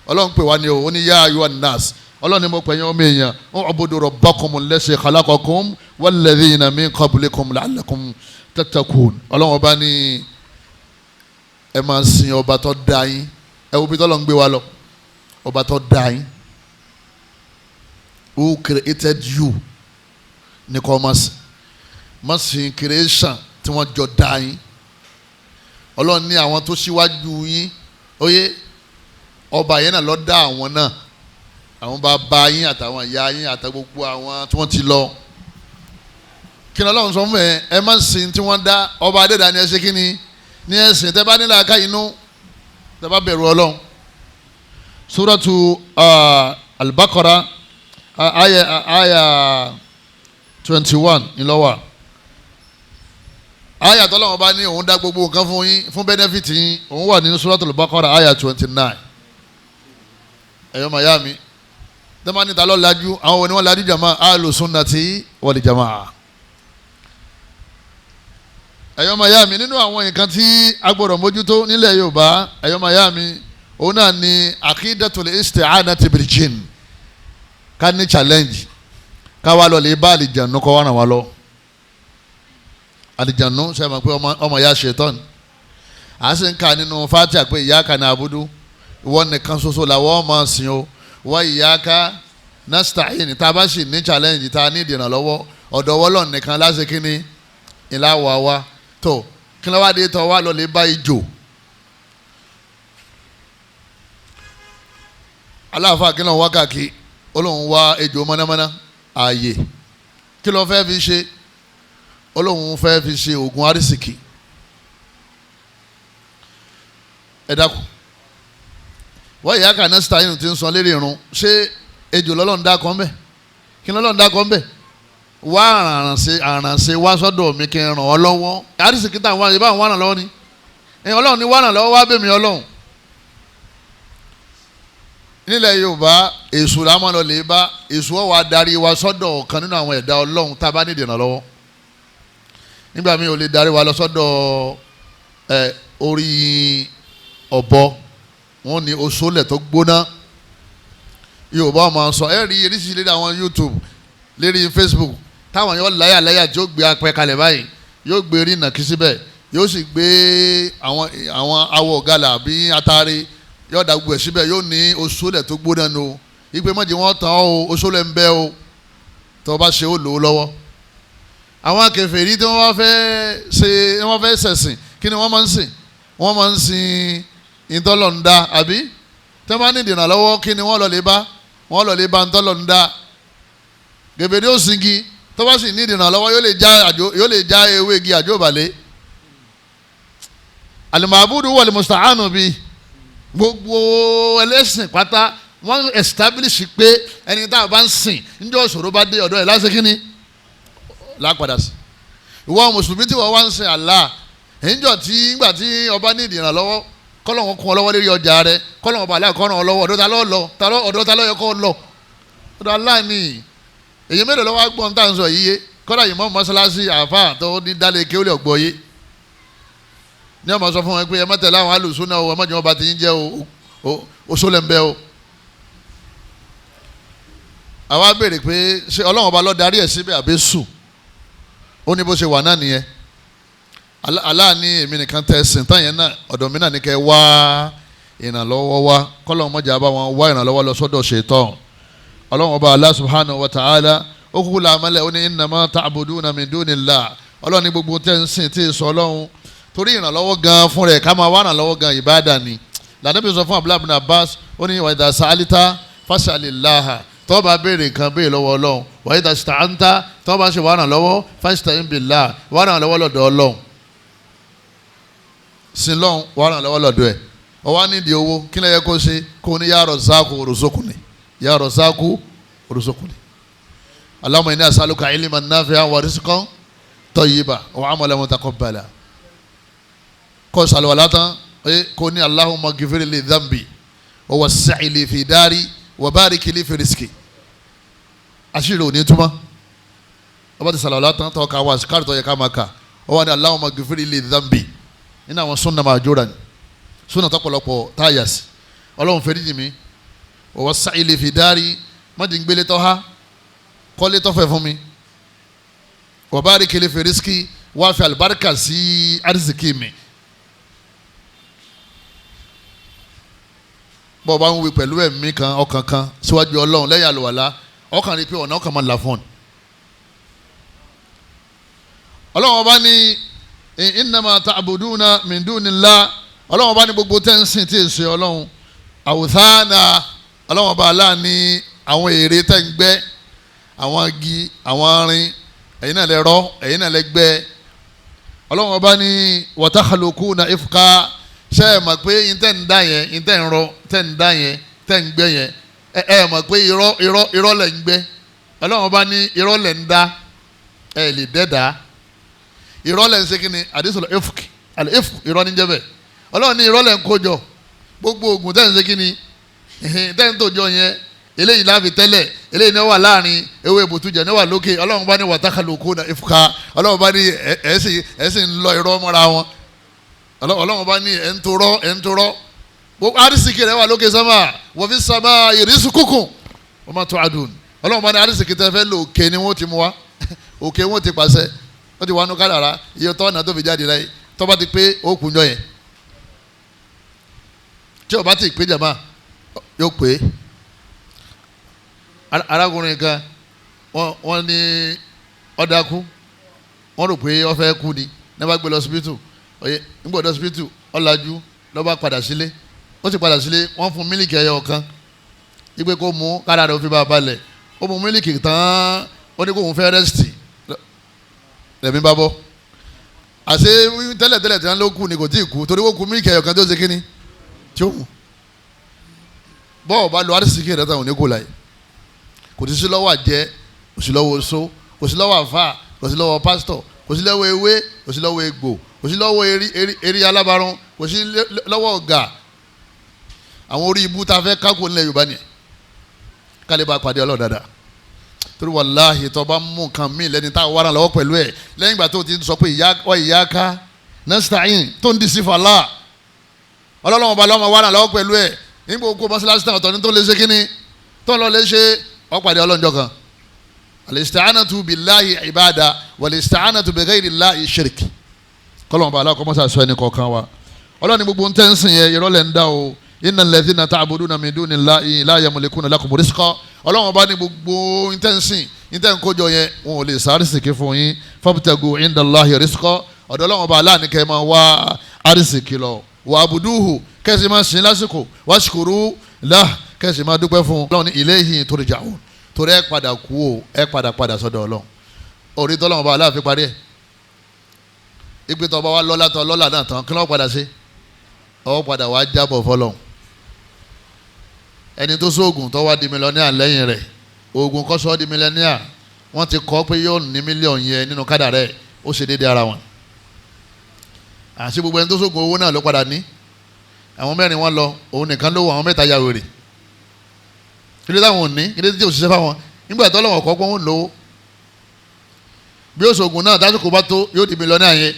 Ọlọ́run pè wá ní o, ó ní yá ayọ̀ nas, Ọlọ́run ni mo pè yín ọmọ èèyàn, u'budu rabbakum alladhi khalaqakum walladhina min qablikum la'allakum tattaqun. Ọlọ́run ọba ní ẹ máa sin ọba tó dá yín, ẹ wo bí t'Ọlọ́run gbé wa lọ, ọba tó dá yín, who created you ní kò má sin creation tí wọ́n jọ dá yín. Ọlọ́run ní àwọn tó ṣíwájú yín oyè ọba yẹn náà ló dá àwọn náà, àwọn bàbá yín àtàwọn ìyá yín àtàwọn gbogbo àwọn tí wọ́n ti lọ. Kí ni Ọlọ́run sọ fún ẹ má sin tí wọ́n dá, ọba adéda ni ẹ ṣe kí ni ní ẹ̀sìn tẹ́ bá nílò àká inú tẹ́ bá bẹ̀rù Ọlọ́run. Suratu Al-Baqarah aya 21 ńlọ́wà. Aya tọ́lọ́wọ́n bá ní òun dá gbogbo nǹkan fún yín fún benefit yín, òun wà nínú Suratu Al-Baqarah aya 29. Ẹ̀yọ́ mayami tẹ́lẹ̀ ní ta ló lajú, àwọn oníwọ̀n lajú jama ahlu sunnati wal jamaa. Ẹ̀yọ́ mayami nínú àwọn nǹkan tí a gbọ́dọ̀ mójútó nílẹ̀ Yorùbá, ẹ̀yọ́ mayami òun náà ni aqidatul isti'anati bil jinn. Ká ní challenge ká wá lọ lè bá àlìjànú kọ́ wá ràn wá lọ. Àlìjànú ṣe mọ̀ pé ọmọ ya ṣetán, à ń sì ń kà nínú Fatiha pé iyyaka na'budu, ìwọ nìkan ṣoṣo làwọn máa sìn o, wa iyyaka nasta'in. Tá a bá sì ní challenge tá a ní ìdènàlọ́wọ́ ọ̀dọ̀ Ọlọ́run nìkan láṣẹ kínní ìlà wà wá tó kí ló wá dé tó wá lọ lè bá ijó. aláàfáà kí ló ń wá káàkiri Ọlọ́run wá ejò mọ́námọ́ná ààyè kí ló fẹ́ fi ṣe, Ọlọ́run fẹ́ fi ṣe oògùn arísìkì. Ẹ dákun wọ́n ìyá kan náà stein ti ń sọ lérí irun, ṣé ejò lọ́lọ́run dá kan bẹ́ẹ̀? Kí lọ́lọ́run dá kan bẹ́ẹ̀? Wá àrànṣe wá sọ́dọ̀ mi kí n ràn ọ́ lọ́wọ́. Arísìkì táwọn àyè báwọn wá ràn lọ́wọ́ ni Ọlọ́run ní wá ràn lọ́wọ́ wá bèmí Ọlọ́run. Nílẹ̀ Yorùbá èṣù la máa lọ lè bá, èṣù ọ̀ wá darí wa sọ́dọ̀ ọ̀kan nínú àwọn ẹ̀dá Ọlọ́run tá a bá nídìí ìrànlọ́wọ́. Nígbà míì ò lè darí wa lọ sọ́dọ̀ orí ọ̀bọ, wọ́n ní oṣoolẹ̀ tó gbóná. Yorùbá máa sọ ẹ rí eréṣin lérí àwọn YouTube lérí Facebook táwọn yóò láyà tí ó gbé apẹ kalẹ̀ báyìí, yóò gbé rí nàkí síbẹ̀, yóò sì gbé àwọn awọ gàlà bí atare yóò dá gbogbo ẹ̀ síbẹ̀, yóò ní oṣoolẹ̀ tó gbóná nù ìpè mọ́jì wọ́n tán o, oṣoolẹ̀ ń bẹ o, tó bá ṣe ó lò ó lọ́wọ́. Àwọn kèfèrí tí wọ́n fẹ́ ṣẹ̀sìn kí ni wọ́n máa ń sìn? Wọ́n máa ń sìn ìtọ́lọ̀ǹda àbí tí wọ́n bá ní ìdènà lọ́wọ́ kí ni wọ́n lọ lè bá? Wọ́n lọ lè bá ìtọ́lọ̀ǹda. Gèbèdè ó singi tó bá sì ní ìdènà lọ́wọ́ yóò lè já ewé igi àjò balẹ̀. Al-ma'budu wal-musta'anu bi, gbogbo ẹlẹ́sìn pátá wọ́n establish pé ẹni tá a bá ń sìn níjọ́ ìṣòro bá dé ọ̀dọ̀ ẹ̀ láti kí ni lápadà sí. Ìwọ mùsùlùmí tí wọ́n wá ń sìn Allah níjọ́ tí ìgbà tí ọba ní ìdènà lọ́wọ́ kọ́lọ́wọ́n kún ọ lọ́wọ́ lérí ọjà rẹ, kọ́lọ́wọ́n bá aláà kọ́ràn ọ lọ́wọ́ ọ̀dọ̀ ta lọ́ lọ ọ̀dọ̀ ta lọ́ yẹ kọ́ lọ ọ̀dọ̀ Allah ni. Èyí mélòó lọ́wọ́ agbọ́n tá à ń sọ yìí yé, kọ́dà yìí mọ́ mọ́sálásí àáfàá tó ní dálé kéwìlẹ̀ ọ̀gbọ́ yé ní ọmọ sọ fún wọn pé ẹ má tẹ̀lé àwọn alùsùnà o, ẹ má jẹ́ wọn bá ti ń jẹ́ oṣoolẹ̀ ń bẹ́ o. Àwa béèrè pé ṣé Ọlọ́run ọba ló darí ẹ̀ síbẹ̀ àbí sùn? Ó ní bó ṣe wà náà nìyẹn. Allah ní èmi nìkan tẹ ẹsìn tán yẹn náà, ọ̀dọ̀ mi náà ní kẹ́ wá ìrànlọ́wọ́ wá, kọ́lọ́run mọ́jà bá wọn wá ìrànlọ́wọ́ lọ sọ́dọ̀ ṣaitan. Ọlọ́run ọba Allah subhanahu wa ta'ala ó kúkú la amálẹ̀ ó ní innama ta'buduna min dunillah. Ọlọ́run ní gbogbo tẹ́ ń sìn tí ì sọ Ọlọ́run torí ìrànlọ́wọ́ gan fún rẹ̀ ká máa wá ìrànlọ́wọ́ gan ìbáàdà ni lànà bí sọ fún Abdullah ibn Abbas ó ní wa idha sa'alta fas'alillaha tó bá béèrè nǹkan béèrè lọ́wọ́ Ọlọ́run wa idha ista'anta tó bá ṣe wá ìrànlọ́wọ́ fasta'in billah wá ìrànlọ́wọ́ lọ́dọ̀ Ọlọ́run sin lọ́hùn wá ìrànlọ́wọ́ lọ́dọ̀ ẹ̀ ọwọ́ nídìí owó kí ló yẹ kó ṣe kó ní ya Razzaqu urzuqni ya Razzaqu urzuqni Allahumma inni as'aluka ilman nafi'an wa rizqan tayyiban wa 'amalan mutaqabbala kó sàlùwàlá tán kó ní Allahumma ghfir li dhanbi wa wasi' li fi dari wa barik li fi rizqi àṣírí òní túmọ̀ ọba ti sàlùwàlá tán tó ká wá síkárì tó yẹ ká máa kà ó wà ní Allahumma ghfir li dhanbi nínú àwọn sunna mahjura ni sunna tọ́pọ̀lọpọ̀ táyàsì Ọlọ́run fẹ́ríjì mi wa wasi' li fi dari mọ́jìngbélé tọ́ ha kọ́lé tọ́fẹ̀ fún mi wa barik li fi rizqi wá fi àlùbáríkà sí arzikì mi. bọ́ ọ bá ń wí pẹ̀lú ẹ̀mí kan ọkàn kan síwájú Ọlọ́run lẹ́yìn àlùwàlá ọkàn rí i pé ọ̀nà ọkàn máa là fún ọ. Ọlọ́run ọba ní innama ta'buduna min dunillah Ọlọ́run ọba ní gbogbo tẹ́ǹsìn tí èsì Ọlọ́run awthana Ọlọ́run ọba aláàní àwọn ère tẹ́ ń gbẹ́ àwọn igi àwọn arin ẹ̀yin náà lẹ rọ́ ẹ̀yin náà lẹ gbẹ́ Ọlọ́run ọba ní wa takhluquna ifka ṣe é mọ̀ pé yín tẹ́ ń dá yẹn yín tẹ́ ń rọ tẹ́ ń dá yẹn tẹ́ ń gbẹ́ yẹn ẹ mọ̀ pé irọ́ lẹ̀ ń gbẹ́ Ọlọ́run bá ní irọ́ lẹ̀ ń dá ẹ lè dẹ́dá irọ́ lẹ̀ ń ṣe kí ni àdísọ̀lọ̀ efuk àlẹ́ efuk irọ́ ní jẹ́bẹ̀ Ọlọ́run ní irọ́ lẹ̀ ń kójọ gbogbo oògùn tẹ́ ń ṣe kí ni tẹ́ ń tòjọ yẹn eléyìí láfi tẹ́lẹ̀ eléyìí náà wà láàrin ewé ìbùtújẹ náà wà lókè Ọlọ́run bá ní watakhluquna ifka Ọlọ́run bá ní ẹ̀ ń lọ irọ́ mọ́ra wọn Ọlọ́run bá ní ẹ̀ ń torọ́ arísìkì rẹ̀ wà lókè sánmà wa fi samaa'i rizqukum wa ma tu'adun Ọlọ́run bá ní arísìkì tẹ́ fẹ́ lò òkè ni wọ́n ti mú wa òkè wọ́n ti pàṣẹ wọ́n ti wà nù kádàrá iye tọ́ ọ̀nà tó fi jáde láyé tó bá ti pé ó kùn jọ yẹn tí o bá ti pé jàmá yóò pé arákùnrin kan wọ́n ní ọ̀dàkú wọ́n rò pé ó fẹ́ kú ni ní bá gbé lọ síbítù oye nígbà tó síbítù ọ̀làjú ló bá padà sílé ó sì padà sílé wọ́n fún mílíkì ẹyọ kan ipe kó mú kára rẹ̀ ó fi bá a balẹ̀ ó mú mílíkì tán ó ní kó òun fẹ́ rẹ́sìtì lẹ́mí bá bọ́ àṣé tẹ́lẹ̀tẹ́lẹ̀ tí wọ́n ló kú ni kò tí ì kú torí ó kú mílíkì ẹyọ kan tó ṣe kíní tí ó mú bọ́ọ̀ bá lo arísìkì rẹ̀ táwọn oníkó láyé kò sí lọ́wọ́ àjẹ́ kò sí lọ́wọ́ oṣó kò sí lọ́wọ́ àfà kò sí lọ́wọ́ pásítọ̀ kò sí lọ́wọ́ ewé kò sí lọ́wọ́ egbò kò sí lọ́wọ́ eri alábàárún kò sí lọ́wọ́ ọ̀gá àwọn orí ibú tá a fẹ́ kákó nílẹ̀ Yorùbá ni kálí bá pàdé Ọlọ́run dáadáa torí wàláhì tó bá mú nǹkan mí lẹ́ni tá a wà lọ́wọ́ pẹ̀lú ẹ̀ lẹ́yìn ìgbà tó ti sọ pé iyyaka nasta'in tó ń di sí fàlà Ọlọ́run ọba lọ́mọ wà lọ́wọ́ pẹ̀lú ẹ̀ nígbà kó mọ́sálásí tàn ọ̀tọ̀ ní tó lè ṣe kíní tó lọ lè ṣe ọ̀pàdé Ọlọ́run kan al-isti'anatu billahi ibada wal-isti'anatu bighayrillahi shirk kọ́lọ́mù bàálà kọ́mọ́sá sọ ẹni kọ̀ọ̀kan wa Ọlọ́run gbogbo ń tẹ́ǹsìn yẹn ìrọ́lẹ̀ ń dá o innal ladhina ta'buduna min dunillahi la yamlikuna lakum rizqa Ọlọ́run bá ní gbogbo ń tẹ́ǹsìn ń tẹ́ǹkójọ yẹn wọn ò lè sáré sìkì fún yín fabtagu indallahi rizqa ọ̀dọ̀ Ọlọ́run bàálà ní kẹ́ máa wá arísìkì lọ wa'buduhu kẹ́sì máa sìn lásìkò washkuru lahu kẹ́sì máa dúpẹ́ fún Ọlọ́run ní ilayhi turja'un torí ẹ padà kú o ẹ padà sọ́dọ̀ Ọlọ́run orí tọ́lọ́run bàálà fi parí ẹ̀ ìgbé tó bá wà lọ́lá tó lọ́lá náà tán kí ló padà sí ọ padà wá jábọ̀ fọlọ́n ẹni tó sóògùn tó wá di mílíọ̀nìà lẹ́yìn rẹ̀ oògùn kọ́ sọ́ di mílíọ̀nìà wọ́n ti kọ́ pé yóò ní mílíọ̀nù yẹn nínú kádà rẹ̀ ó ṣe déédéé ara wọn àti gbogbo ẹni tó sóògùn owó náà ló padà ní àwọn mẹ́rin wọn lọ òun nìkan ló wọ àwọn mẹ́ta ya wèrè kí ló táwọn ò ní kí ló tí ò ṣiṣẹ́ fáwọn nígbà tó lọ́wọ́ kọ́ pé wọ́n lówó bí ó sóògùn náà tásìkò bá tó yóò di mílíọ̀nìà yẹn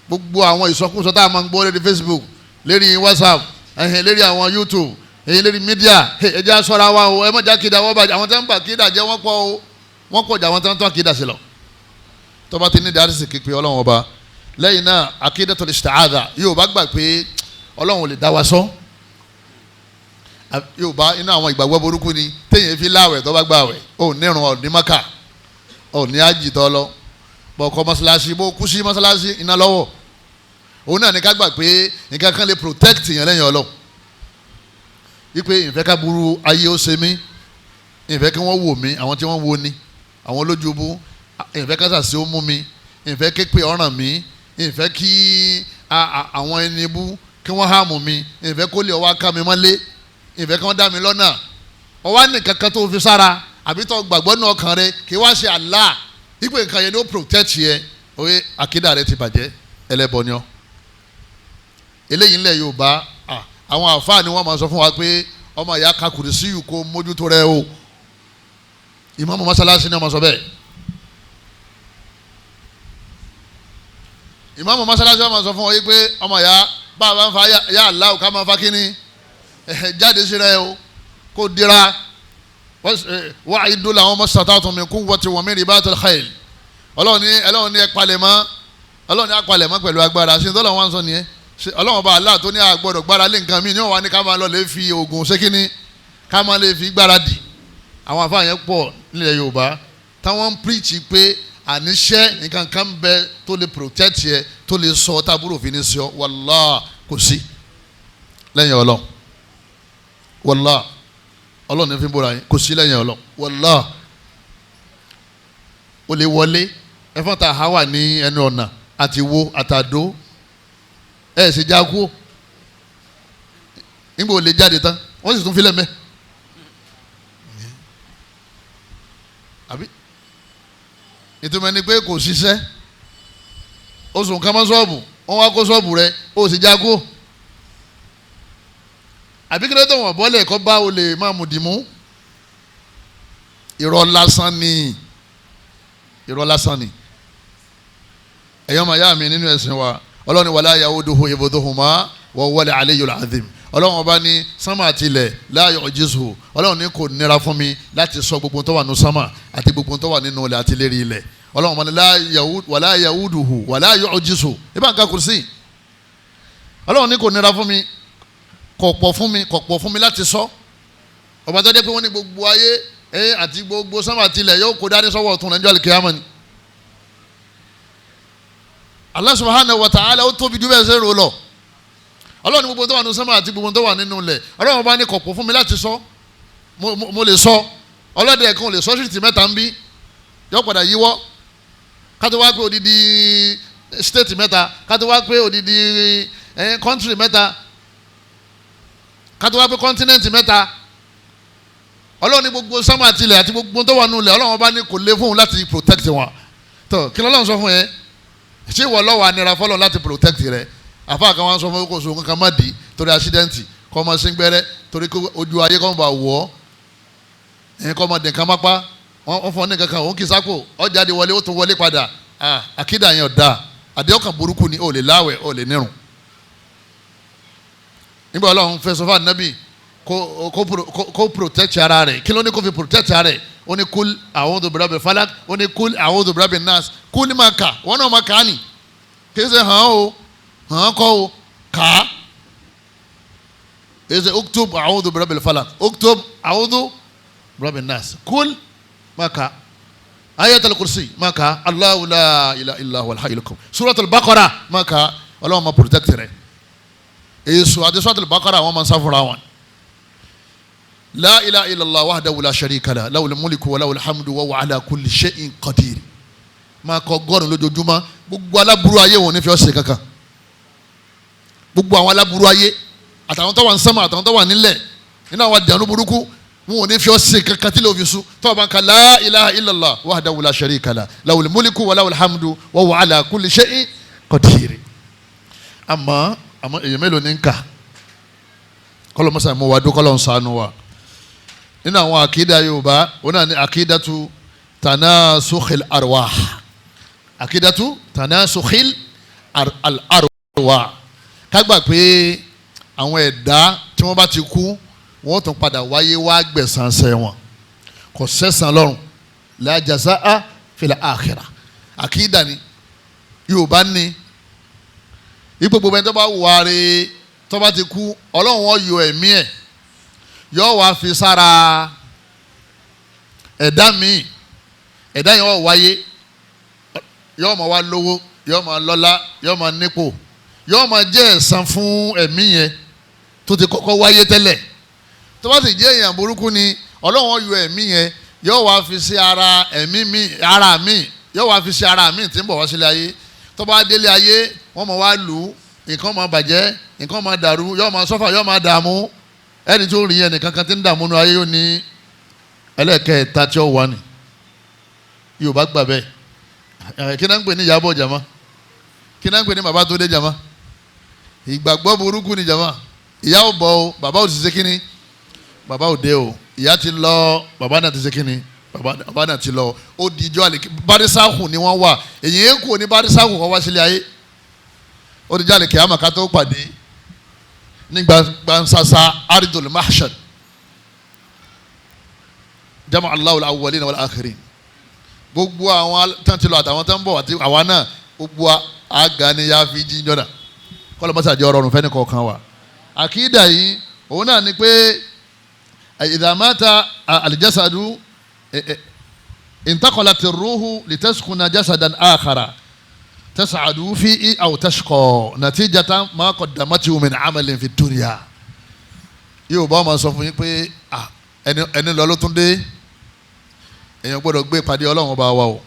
gbogbo àwọn ìsọkúsọ tá a máa ń gbọ́ lórí Facebook lérí WhatsApp lérí àwọn YouTube lérí mídíà ẹjẹ́ aṣọra wa o ẹ má já kéda wọ́n bàjẹ́ àwọn tó ń bà kéda jẹ́ wọ́n pọ̀ o wọ́n pọ̀ jà àwọn tó ń tọ́ kéda sí lọ. tó bá ti ní dárísì képe Ọlọ́run ọba lẹ́yìn náà aqidatul isti'adha yóò bá gbà pé Ọlọ́run ò lè dá wa sọ yóò bá inú àwọn ìgbàgbọ́ burúkú ni téèyàn fi láwẹ̀ tó bá gbà wẹ̀ ò ní irun ò ní Mákà ò ní ájì tó lọ bọ̀ kọ́ mọ́sálásí bó kú sí mọ́sálásí iná lọ́wọ́ òun náà ní ká gbà pé nǹkan kan lè protect yẹn lẹ́yìn Ọlọ́run wípé ìfẹ́ ká burú ayé ó ṣe mí ìfẹ́ kí wọ́n wò mí àwọn tí wọ́n wo ni àwọn olójúbú ìfẹ́ ká sàṣe ó mú mi ìfẹ́ képe ọ̀ràn mi ìfẹ́ kí àwọn ẹni bú kí wọ́n hàmù mi ìfẹ́ kó lè ọwọ́ ká mi mọ́lé ìfẹ́ kí wọ́n dá mi lọ́nà ọwọ́ nìkan kan tó fi sára àbí tó gbàgbọ́ ní ọkàn rẹ kí wá ṣe Allah ipò nǹkan yẹn ló protect yẹ oye àkídà rẹ ti bàjẹ́ ẹlẹ́bọ ni ọ́ eléyìí ńlẹ̀ Yorùbá àwọn àfáà ni wọ́n máa sọ fún wa pé ọmọ ìyá kakùrì sí yìí kó mójútó rẹ o ìmáàmù mọ́sálásí ni wọ́n máa sọ bẹ́ẹ̀ ìmáàmù mọ́sálásí wọ́n máa sọ fún wa pé ọmọ ìyá bá a bá ń fa yá Allah ká máa fa kíní jáde sí rẹ o kó dira wà á idó làwọn ọmọ sàtàtún mi kún wọ́n ti wọ́n mi rí bá tẹ̀lé xayil ọlọ́run ní ẹ palẹ̀mọ́ ọlọ́run ní apalẹ̀mọ́ pẹ̀lú agbára ṣe tọ́lọ̀ wọn sọ nìyẹn ọlọ́run bá Allah tó ní àgbọ̀dọ̀ gbára lé nǹkan mi ní wọ́n wá ní ká máa lọ lè fi oògùn ṣékíní ká máa lè fi gbára dì àwọn afáà yẹn pọ̀ nílẹ̀ Yorùbá táwọn ń píríìtì pé àníṣe nǹkan kan bẹ tó lè protect yẹ tó lè sọ tábúrò fi ní sọ wàllá kò sí lẹ́yìn Ọlọ́run wàllá Ọlọ́run ní fi bóra yín kò sí lẹ́yìn Ọlọ́run wàllá o lè wọlé ẹ̀fọn ta àháwà ní ẹnu ọ̀nà àti wo àtàdó ẹ̀ ṣe jákú nígbà ò lè jáde tán wọ́n sì tún fi lẹ́mẹ́ àbí ìtumọ̀ ni pé kò ṣiṣẹ́ oṣù kan mọ́ ṣọ́ọ̀bù wọ́n wá kó ṣọ́ọ̀bù rẹ̀ ó sì jákú àbí kí ló tó wọ́n bọ́lẹ̀ kọ́ bá olè máa mú dìmú irọ́ lásán ni irọ́ lásán ni ẹ̀yọ́ màá yá mi nínú ẹ̀sìn wa ọlọ́run wala yauduhu hifdhuhuma wa huwal aliyyul azim ọlọ́run ọba ní sánmà àtilẹ̀ la yu'jizuhu ọlọ́run ní kò nira fún mi láti sọ gbogbo tó wà nínú sánmà àti gbogbo tó wà nínú ilẹ̀ àti lérí ilẹ̀ ọlọ́run ọba ní wala yauduhu wala yu'jizuhu ibà nǹkan kùrùsì ọlọ́run ní kò nira fún mi kò pọ̀ fún mi láti sọ ọba tó dé pé wọ́n ní gbogbo ayé àti gbogbo sánmà àtilẹ̀ yóò kó dání sọ́wọ́ ọ̀tún lẹ́jọ́ àlùkìyámà ni Allah subhanahu wa ta'ala ó tóbi jù bẹ́ẹ̀ ṣe rò lọ ọlọ́run gbogbo tó wà nínú sánmà àti gbogbo tó wà nínú ilẹ̀ ọlọ́run bá ní kọ̀pọ̀ fún mi láti sọ mo lè sọ ọlọ́dẹ kan lè sọ ṣìṣì mẹ́ta ń bí yọ padà yíwọ́ kátó wá pé odidi state mẹ́ta kátó wá pé odidi country mẹ́ta kátó wá pé continent mẹ́ta ọlọ́run ní gbogbo sánmà àti ilẹ̀ àti gbogbo tó wà nínú ilẹ̀ ọlọ́run bá ní kò lè fún un láti protect wọn tó kí lọ́lọ́run sọ fún yẹn ṣé ìwọ lọ́wọ́ anira fọlọ́ láti protect rẹ àfa kan wọn sọ fún kò sóhun kankan má di torí accident kọ́ ọmọ síngbẹ́rẹ́ torí ojú ayé kọ́ ọmọ bá wọ̀ ọ́ kọ́ ọmọ dẹ̀kan mápá wọ́n fọ́ ní kankan òun kì í sápò ọjà di wọlé ó tún wọlé padà àkídà yẹn ọ̀dà àdéhùn burúkú ni ó lè láwẹ̀ ó lè nírun nígbà ọlọ́run fẹ́ sọ fún ànábì kó protect ara rẹ̀ kí ló ní kó fi protect ara rẹ̀ ó ní kúl a'udhu birabbil falak ó ní kúl a'udhu birabbin nas kúl ní máa kà wọ́n náà máa kà á nì kì í ṣe hàn kọ́ o kà á kì í ṣe uktub a'udhu birabbil falak uktub a'udhu birabbin nas kúl máa kà ayatul kursi máa kà Allahu la ilaha illa huwal hayyul qayyum suratul baqara máa kà ọlọ́run máa protect rẹ̀ èso àti suratul baqara wọ́n máa ń sáfúra wọn. لا إله إلا الله وحده لا شريك له له الملك وله الحمد وهو على كل شيء قدير máa kọ gọ́ọ̀rùn lójoojúmọ́ gbogbo aláburú ayé wọn ò ní fi ọ́ ṣe kankan gbogbo àwọn aláburú ayé àtàwọn tó wà ní sánmà àtàwọn tó wà nílẹ̀ nínú àwọn àdìyànú burúkú wọn ò ní fi ọ́ ṣe kankan tí lè fi sùn tó o bá ń ka la ilaha illallah wahdahu la sharika lahu lahul mulku wa lahul hamdu wa huwa ala kulli shay'in qadir. àmọ́ èyí mélòó ní ń kà kọ́lọ́ mọ́sá mọ́ wa dó kọ́lọ́ ń sànú wa nínú àwọn àkídà Yorùbá wọn náà ní àkídàtu tanasukhil arwah àkídàtu tanasukhil arwah kágbà pé àwọn ẹ̀dá tí wọ́n bá ti kú wọ́n tún padà wáyé wá gbẹ̀san ṣẹ̀ wọn kò sẹ́san lọ́run la jazaa fil akhirah àkídà ni Yorùbá ní ipò gbogbo ẹni tó bá wà rè tó bá ti kú Ọlọ́run wọn yọ ẹ̀mí ẹ̀ yóò wá fi sára ẹ̀dá míì ẹ̀dá yẹn wọ́n wáyé yóò máa wá lówó yóò máa lọ́lá yóò máa nípò yóò máa jẹ́ ẹ̀san fún ẹ̀mí yẹn tó ti kọ́kọ́ wáyé tẹ́lẹ̀ tó bá sì jẹ́ èèyàn burúkú ni Ọlọ́run yọ ẹ̀mí yẹn yóò wá fi sí ara ẹ̀mí mi ara mi yóò wá fi sí ara mi tí ń bọ̀ wá sílé ayé tó bá délé ayé wọ́n máa wá lù ú nǹkan máa bàjẹ́ nǹkan máa dàrú yóò máa sọ́fà yóò máa dààmú ẹni tó rí ẹnì kankan tí ń dààmú nu ayé yóò ní ẹlẹ́ẹ̀kẹta tí ó wà ní Yorùbá gbà bẹ́ẹ̀ kí náà ń pè ní Ìyábọ̀ jama kí náà ń pè ní bàbá tó dé jama ìgbàgbọ́ burúkú ni jama ìyá ò bọ̀ o bàbá ò ti ṣe kíni bàbá ò dé o ìyá ti lọ bàbá náà ti ṣe kíni bàbá náà ti lọ ó di ijó àlè barisahu ni wọ́n wà èyí ń kú ní barisahu kọ́ wá sílé ayé ó di jáde kìámà ká tó pàdé ní gbansasa aridul mahshar jama Allahu al-awwalina wal-akhirin gbogbo àwọn tán ti lọ àtàwọn tán ń bọ̀ àti àwa náà gbogbo àga ni yá fi jí jọ́nà kọ́lọ́ mọ́sá jẹ́ ọ̀rọ̀ fẹ́ni kọ̀ọ̀kan wa àkídà yìí òun náà ni pé idha mata al-jasadu intaqalat ar-ruhu litaskuna jasadan akhara tas'adu fihi aw tashqa natijatan ma qaddamatu min amalin fi dunya yóò bá wọn sọ fún yín pé ẹni lọ ló tún dé èèyàn gbọ́dọ̀ gbé ìpàdé Ọlọ́run ọba wa o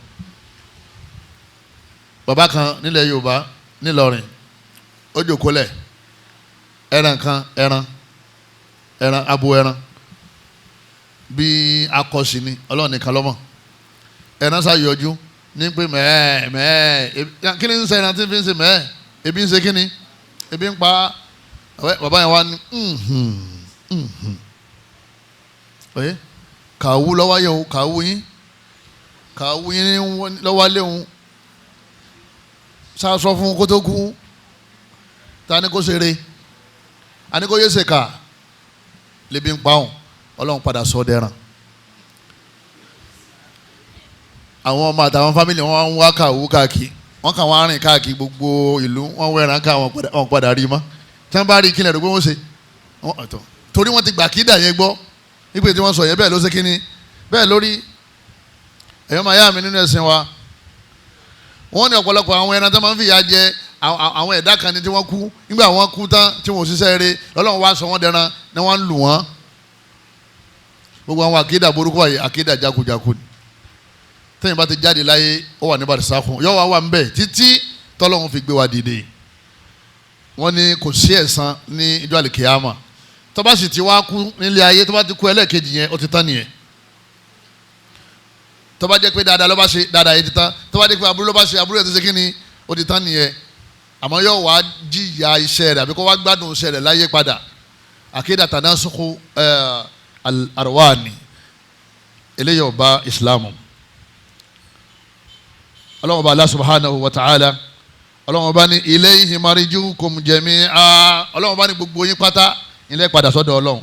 bàbá kan nílẹ̀ Yorùbá nílọrin ó jòkólẹ̀ ẹran kan ẹran abo ẹran bí akọ̀sí ni Ọlọ́run nìkan ló mọ̀ ẹran ṣàyọjú ní pé mẹ́ẹ̀ kí ni ń ṣe ẹran tí ń fi ń ṣe mẹ́ẹ̀ ebi ń ṣe kí ni ebi ń pa bàbá yẹn wá ní kàwú lọ́wọ́ yẹn o kàwú yín lọ́wọ́ léwu sásọ fún kótó kú ta ni kó ṣeré ani kó yé ṣèkà lébi ń pa òun Ọlọ́run padà sọ dẹ́ran àwọn ọmọ àtàwọn fámìlì wọn ń wá kàwú káàkiri wọn kàn wá rìn káàkiri gbogbo ìlú wọn wẹ̀ràn ká wọn padà rí mọ́ tí wọ́n bá rí kílẹ̀ rẹ̀ pé wọ́n ṣe torí wọ́n ti gbà kí dà yẹn gbọ́ nígbà tí wọ́n sọ yẹn bẹ́ẹ̀ ló ṣe kíní bẹ́ẹ̀ lórí ẹ̀yọ́ máa yá mi nínú ẹ̀sìn wa wọ́n ní ọ̀pọ̀lọpọ̀ àwọn ẹran tó máa ń fìyà jẹ àwọn ẹ̀dá kan ní tí wọ́n kú nígbà wọ́n kú tán tí wọ́n ò ṣiṣẹ́ eré Ọlọ́run wá sọ wọ́n dẹran ni wọ́n ń lù wọ́n gbogbo àwọn àkídà burúkú àyè àkídà jákujàku tẹ́yìn bá ti jáde láyé ó wà ní barisakun yọ wá ń bẹ̀ títí tọ́lọ́run fi gbé wa dìde wọ́n ní kò sí ẹ̀san ní ìjọ àlìkìyàmà tó bá sì ti wá kú nílé ayé tó bá ti kú ẹlẹ́ẹ̀kejì yẹn ó ti tán nìyẹn tó bá jẹ́ pé dáadáa ló bá ṣe dáadáa yẹn ti tán tó bá jẹ́ pé aburú ló bá ṣe aburú yẹn ti ṣe kí ni ó ti tán nìyẹn àmọ́ yóò wá jìyà iṣẹ́ rẹ̀ àbí kó wá gbádùn iṣẹ́ rẹ̀ láyé padà àkídà tanasuku arwani eléyìí ò bá ìsìlámù ọlọ́run ọba Allah subhanahu wa ta'ala ọlọ́run ọba ní ilayhi marji'ukum jami'a ọlọ́run ọba ní gbogbo yín pátá ilé padà sọ́dọ̀ ọlọ́run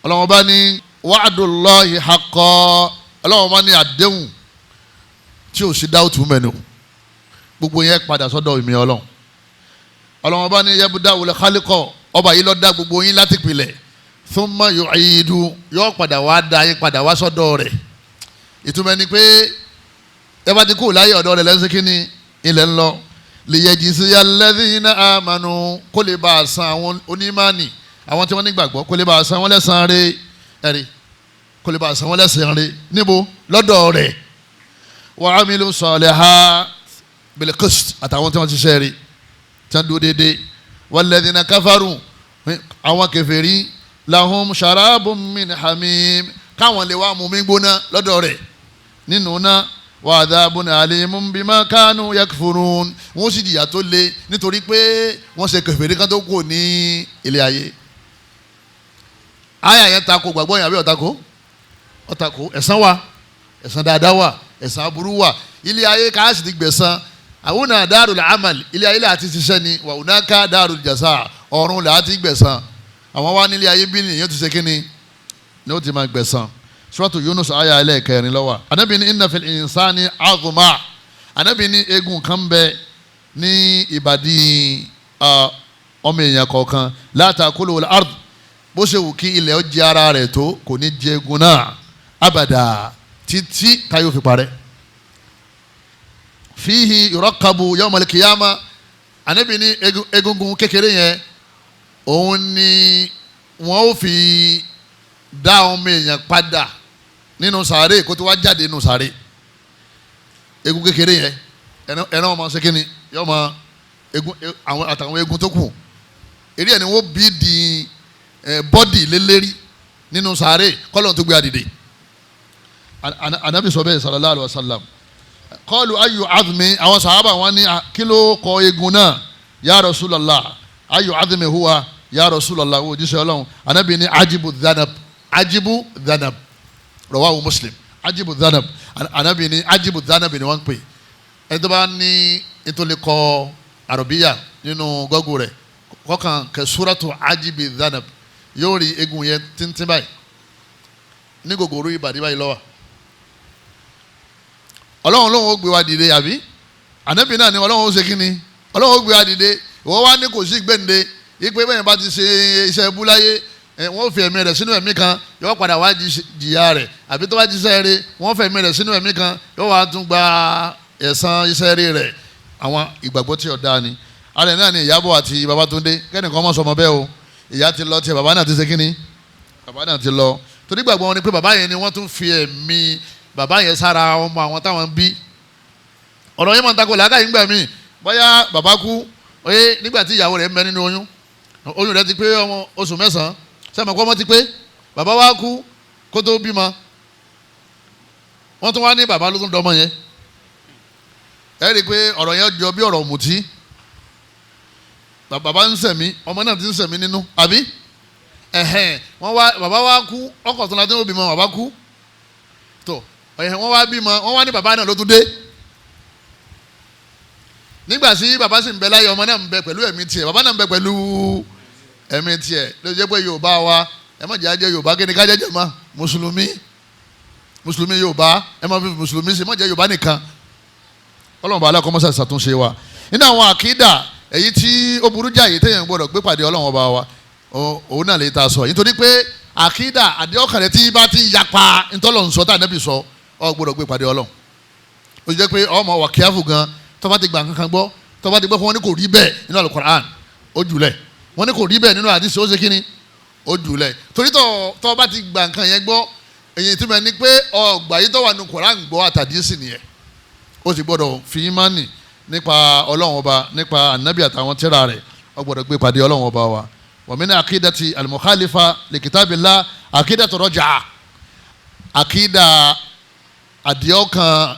ọlọ́run ọba ní wa'dullahi haqqan ọlọ́run ọba ní àdéhùn tí ò sí dáwùtù mẹ́nu gbogbo yẹn padà sọ́dọ̀ ìmì ọlọ́run ọlọ́run ọba ní yabda'ul khalqa ọba yìí ló dá gbogbo yín láti pilẹ̀ thumma yu'idu yóò padà wá dá yín padà wá sọ́dọ̀ rẹ̀ ìtumọ̀ ni pé ẹ bá ti kú láyé ọ̀dọ̀ rẹ̀ lẹ́sìn kínní ilẹ̀ ń lọ liyajziya alladhina amanu kó lè bá a san àwọn onímánì àwọn tí wọ́n nígbàgbọ́ kó lè bá a san wọ́n lẹ́san rẹ̀ ẹ̀rí kó lè bá a san wọ́n lẹ́san rẹ̀ níbo lọ́dọ̀ rẹ̀ wa amilu salihat bil qist àtàwọn tí wọ́n ti ṣe rí tí wọ́n dúró déédéé walladhina kafaru àwọn kèfèrí lahum sharabun min hamim káwọn lè wá mú mi gbóná lọ́dọ̀ rẹ̀ nínú náà wa adhabun alimun bima kanu yakfurun wọ́n sì jìyà tó le nítorí pé wọ́n ṣe kèfèrí kan tó kù ní ilé ayé. àyà yẹn tako gbàgbọ́ yẹn àbí ọ̀tako ẹ̀san wà ẹ̀san dáadáa wà ẹ̀san aburú wà ilé ayé ká sì ti gbẹ̀san àwọn náà darul amal ilé ayé láti ṣiṣẹ́ ni wa hunaka darul jaza ọ̀run láti gbẹ̀san àwọn wá nílé ayé bí nìyẹn ti ṣe kíni ni ó ti máa gbẹ̀san. suratu Yunus aya ẹlẹ́ẹ̀kẹrin lọ́wọ́ anabi ni inna fil insani azuma anabi ni egun kan bẹ ní ìbàdí ọmọ èèyàn kọ̀ọ̀kan la ta'kulu al-ard bó ṣe wù kí ilẹ̀ ó jẹ ara rẹ̀ tó kò ní jẹ egun náà abàdà títí táyọ̀ fi parẹ́ fihi yurakabu yawmal qiyama anabi ní egungun kékeré yẹn òun ni wọ́n ó fi dá ọmọ èèyàn padà nínú sàárè kó tó wá jáde nínú sàárè egun kékeré yẹn ẹran ọmọ ṣe yọ ọmọ egun àwọn àtàwọn egun tó kù eré ẹni wọ́n bí di bọ́dì lélẹ́rí nínú sàárè kọ́lọ́n tó gbé adìde anabi sọ bẹ́ẹ̀ sallallahu alayhi wa sallam qalu ayu azmi àwọn sàhábà wọn ní kí ló kọ egun náà ya Rasulallah ayu azmi huwa ya Rasulallah wo jíṣẹ́ ọlọ́run anabi ní ajibu dhanab rawahu Muslim ajibu dhanab anabi ní ajibu dhanab ni wọ́n ń pè ẹni tó bá ní nítorí kọ arabiya nínú gọ́gù rẹ̀ kọ́kàn kẹ suratu ajibi dhanab yóò rí egun yẹn tíntín báyìí ní gògòrò ìbàdí báyìí lọ́wọ́ ọlọ́run lóun ó gbé wa dìde àbí anabi náà ni ọlọ́run ó ṣe kíni ọlọ́run ó gbé wa dìde ìwọ wá ní kò sí gbẹ̀ǹde ipe bẹ́ẹ̀ bá ti ṣe iṣẹ́ ẹbú láyé wọ́n fi ẹ̀mí rẹ̀ sínú ẹ̀mí kan yóò padà wá jìyà rẹ̀ àbí tó bá ti ṣe eré wọ́n fi ẹ̀mí rẹ̀ sínú ẹ̀mí kan yóò wá tún gba ẹ̀san iṣẹ́ eré rẹ̀ àwọn ìgbàgbọ́ tí ọ̀dá ni alẹ́ náà ni Ìyábọ̀ àti Babátúndé kẹ́nìkan mọ̀ sọmọ bẹ́ẹ̀ o ìyá ti lọ tiẹ̀ bàbá náà ti ṣe kíni bàbá náà ti lọ torí gbàgbọ́ wọn ni pé bàbá yẹn ni wọ́n tún fi ẹ̀mí bàbá yẹn sára ọmọ àwọn táwọn bí ọ̀rọ̀ yẹn máa ń takò làákàyè ńgbà míì bóyá bàbá kú oye nígbà tí ìyàwó rẹ̀ ń bẹ nínú oyún rẹ̀ ti pé ọmọ oṣù mẹ́sàn-án sẹ́mi kọ́ ọmọ ti pé bàbá wa kú kó tó bímọ wọ́n tún wá ní bàbá ló tún dọ́mọ yẹn ẹ rí i pé ọ̀rọ̀ yẹn jọ bí ọ̀rọ̀ ọ̀mùtí bàbá ń sẹ̀mí ọmọ náà ti ń sẹ̀mí nínú àbí bàbá wa kú ọkọ̀ tó ń láti bímọ bàbá kú tó wọ́n wá bímọ wọ́n wá ní bàbá náà ló tún dé nígbà tí bàbá sì ń bẹ láyé ọmọ náà ń bẹ pẹ̀lú ẹ̀mí tiẹ̀ bàbá náà ń bẹ pẹ̀lú ẹ̀mí tiẹ̀ ló jẹ́ pé Yorùbá wa ẹ má jẹ́ ajẹ́ Yorùbá kí ni ká jẹ́jẹ́ ma mùsùlùmí Yorùbá ẹ má fi mùsùlùmí sí má jẹ́ Yorùbá nìkan Ọlọ́run bá aláàkọ́ mọ́sá ṣàtúnṣe wa nínú àwọn àkídà èyí tí ó burú jáyé téèyàn gbọ́dọ̀ gbé pàdé Ọlọ́run ọba wa òun náà lè ta sọ yìí torí pé àkídà àdéhọ́kàn rẹ tí bá ti yapa ntọ́lọ̀ nsọ tá ànábì sọ ọ gbọ́dọ̀ gbé pàdé Ọlọ́run ó jẹ́ pé ọmọ wà kíáfù gan tó bá ti gbà kankan gbọ́ tó bá ti gbọ́ fún wọn ní kò rí bẹ́ẹ̀ nínú Al-Qur'an ó jùlẹ̀ wọn ní kò rí bẹ́ẹ̀ nínú àdìsí ó ṣe kíni ó jùlẹ̀ torí tó bá ti gbà nǹkan yẹn gbọ́ èyí tí mo ní pé ọgbà yìí tó wà nínú Qur'an gbọ́ àtàdísì nìyẹn ó sì gbọ́dọ̀ fi ìmánì nípa Ọlọ́run ọba nípa ànábì àtàwọn tírà rẹ̀ ó gbọ́dọ̀ gbé pàdé Ọlọ́run ọba wa wa min akidati al-mukhalifa li kitabillah akidatu raj'a akida àdìọ́kàn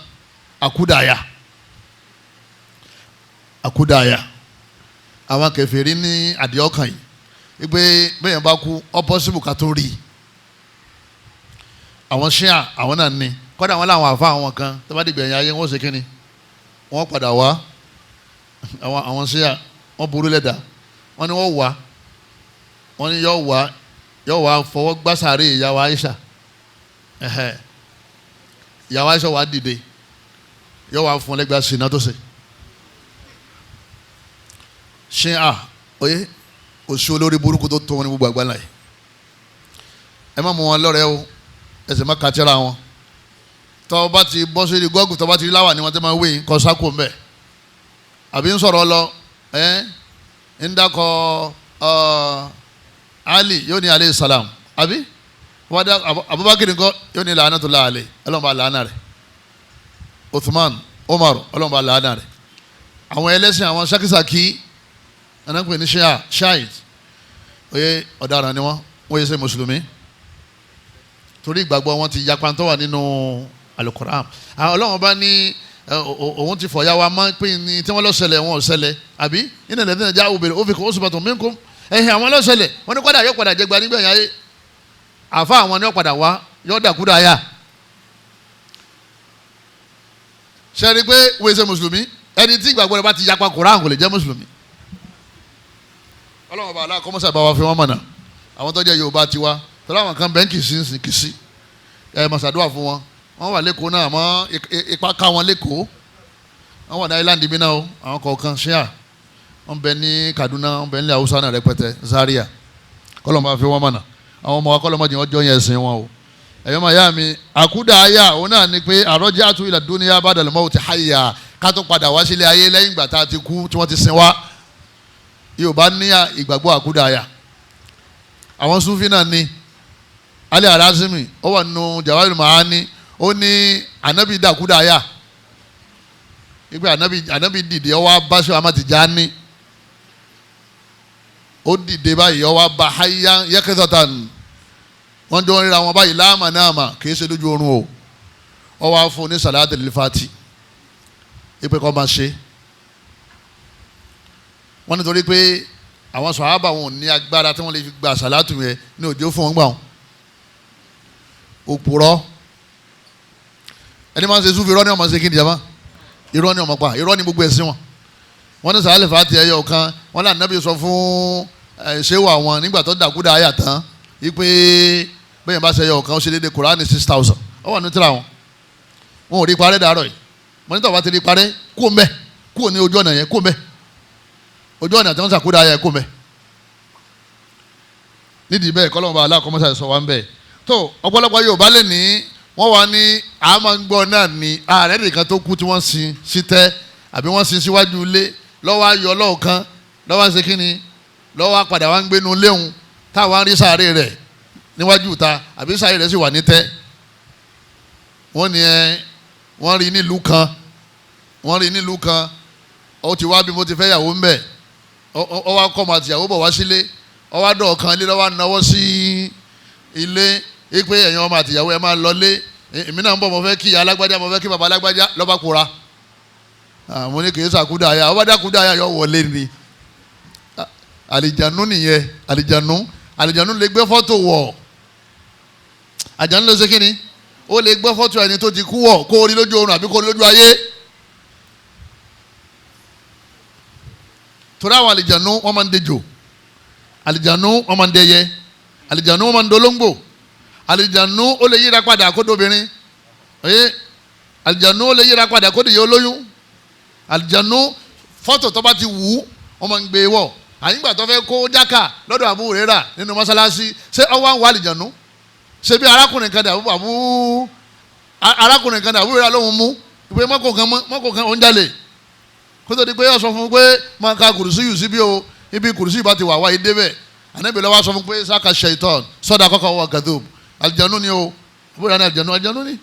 àkúdàáyà àwọn kèfèrí ní àdìọ́kàn yìí wípé bẹ́ẹ̀ bá kú ọ́pọ́sibù ká tó rí àwọn ṣíà àwọn náà ní kọ́dà wọn làwọn àfa àwọn kan tó bá dìgbà ẹ̀yìn ayé wọn ṣe kínni wọ́n padà wá àwọn ṣíà wọ́n burú lẹ́dà wọ́n ní wọ́n wá wọ́n ní yóò wá fọwọ́ gbásàárè ìyàwó Aisha ìyàwó Aisha wà dìde yóò wá fún lẹ́gbàá sinna tó ṣe ṣíà oyè òṣù olórí burúkú tó tó wọn ní gbogbo àgbáńlá yìí ẹ má mú wọn lọ́rẹ́ o ẹsẹ̀ má kàtẹ́ra wọn tọ́ bá ti bọ́ sórí gọ́ọ̀gù tọ́ bá ti rí láwà ni wọ́n ti máa wé kọ́ sáko mbẹ́ àbí ń sọ̀rọ̀ lọ ń dákọ̀ Ali yóò ní aleyhi salam àbí wọ́n dá Abubakar nǹkan yóò ní la'natullah alayhi ọlọ́run bá làánà rẹ̀ Uthman Umar ọlọ́run bá làánà rẹ̀ àwọn ẹlẹ́sìn àwọn sákìsàkì ẹnìkan ní ṣáìd oyè ọ̀daràn ni wọ́n yẹ ṣe mùsùlùmí torí ìgbàgbọ́ wọn ti yapa tó wà nínú Al-Qur'an ọlọ́run bá ní òun ti fọ̀yà wa máa ń pín ní tí wọ́n lọ ṣẹlẹ̀ wọn ò ṣẹlẹ̀ àbí nínú ẹ̀dẹ́ náà já obìnrin ó fi kó usbatun minkum àwọn lọ ṣẹlẹ̀ wọ́n ní kọ́dà yóò padà jẹ gba nígbà yẹn àfa àwọn ni wọ́n padà wá yóò dàkúdà ayà ṣe rí i pé wọ́n ṣe mùsùlùmí ẹni tí ìgbàgbọ́ rẹ̀ bá ti yapa Qur'an kò lè jẹ́ mùsùlùmí ọlọ́run ọba aláàkọ́mọ́sá bá wa fi wọ́n mọ̀nà àwọn tó jẹ́ Yorùbá tiwa tọ́lá àwọn kan bẹ́ńkì sí kìsì mọ̀sádùá fún wọn wọ́n wà lẹ́kọ̀ọ́ náà àmọ́ ipa ká wọn lẹ́kọ̀ọ́ wọ́n wà ní island bí náà o àwọn kọ̀ọ̀kan ṣíà wọ́n bẹ ní Kaduna wọ́n bẹ ní Hausa náà rẹpẹtẹ Zaria kọ́lọ́n bá fi wọ́n mọ̀nà àwọn ọmọ wa kọ́lọ́n mọ̀jì wọ́n jọ yẹn ẹ̀sìn wọn o ẹ̀yọ́ máa yá mi àkúdà ayá òun náà ni pé àrọ́jà àtú ila dunya ba'dal mawti hayya ká tó padà wá sílé ayé lẹ́yìn ìgbà tá a ti kú tí wọ́n ti sin wá. Yorùbá ní ìgbàgbọ́ àkúdàáyà, àwọn Sufi náà ní Ali Arazimi ó wà nínú Jawahir Ma'ani ó ní anabi dàkúdàáyà ìgbà anabi dìde ó wá bá Sheikh Ahmad Tijani ó dìde báyìí ó wá bá hayya yakizatan wọ́n jọ ríra wọn báyìí láàmà náàmà kì í ṣe lójú oorun o ó wá fún ní salatul fati ìpè kọ́ máa ṣe wọ́n nítorí pé àwọn sàhábà wọn ò ní agbára tí wọ́n lè fi gba sàlátù yẹn ní òjò fún wọn gbà wọn òpùrọ́ ẹni máa ń ṣe Sufi irọ́ ni wọ́n máa ṣe kí ni jama irọ́ ni wọ́n máa pa irọ́ ni gbogbo ẹ̀sìn wọn wọ́n ní salatul fati ẹyọ kan wọ́n ní Ànábì sọ fún ṣéwà wọn nígbà tó dàkúdà àyà tán wípé bẹ́ẹ̀ bá ṣe ẹyọ kan ó ṣe déédéé Kùránì 6,000 ó wà ní tíra wọn wọn ò rí parẹ́ dàárọ̀ yìí wọ́n ní tọ́wọ́ ti rí parẹ́ kúò mbẹ́ kúò ní ojú ọ̀nà yẹn kúò mbẹ́ ojú ọ̀nà tí wọ́n ṣàkúdà ayẹ kó mẹ́ nídìí bẹ́ẹ̀ kọ́lọ́mọba aláàkọ́mọ́sá sọ wá ń bẹ́ẹ̀ tó ọ̀pọ̀lọpọ̀ Yorùbá lè ní wọ́n wá ní àmàgbọ́ náà ní ààrẹ nìkan tó kú tí wọ́n sin sí tẹ́ àbí wọ́n sin síwájú ilé lọ́wọ́ ayọ̀ lọ́ọ̀kan lọ́wọ́ ṣe kínni lọ́wọ́ padà wá ń gbénu léhùn táwọn rí sáré rẹ̀ níwájú ta àbí sáré rẹ̀ sì wà ní tẹ́ wọ́n ní wọ́n rí nílùú kan ó ti wá bí mo ti fẹ́ yàwó ń bẹ̀ ọ wá kọ́ ọmọ àtìyàwó bọ̀ wá sílé ọ wá dọ̀ ọ̀kan ilé lọ́wọ́ náwó sí ilé pé ẹ̀yin ọmọ àtìyàwó ẹ máa lọlé èmi náà ń bọ̀ mo fẹ́ kí ìyá alágbájá mo fẹ́ kí bàbá alágbájá lọ́ba kura mo ní kì í sàkúdà àyà ọba dákúdà àyà yọ wọlé ni àlìjànú nìyẹn àlìjànú lè gbé fọ́tò wọ̀ àjànú lè ṣe kí ni ó lè gbé fọ́tò ẹni tó ti kú wọ̀ kó o rí lójú oorun àbí kó o rí lójú ayé. torí àwọn àlìjànú wọ́n máa ń dejò àlìjànú wọ́n máa ń dẹyẹ àlìjànú wọ́n máa ń dolóńgbò àlìjànú ó lè yíra padà kó dobìnrin àlìjànú ó lè yíra padà kó dìyẹ olóyún àlìjànú fọ́tò tó bá ti wù ú wọ́n máa ń gbé wọ̀ àyìnbá tó fẹ́ kó jákà lọ́dọ̀ Abu Hurairah nínú mọ́sálásí ṣé ọwọ́ àwọn àlìjànú ṣé bí arákùnrin kan dà arákùnrin kan dà Abu Hurairah lóhun mú ìpè mọ́kò kan ó ń jalè kótó di pé yóò sọ fún un pé máa ka kùrùsí yìí síbi o ibi kùrùsí bá ti wà wáyé débẹ̀ ànábì lọ́wọ́ sọ fún un pé sáka shaitan sọ́dà kọ́kọ́ wọ kadhub àlìjánu ni o bóyá ní àlìjánu ni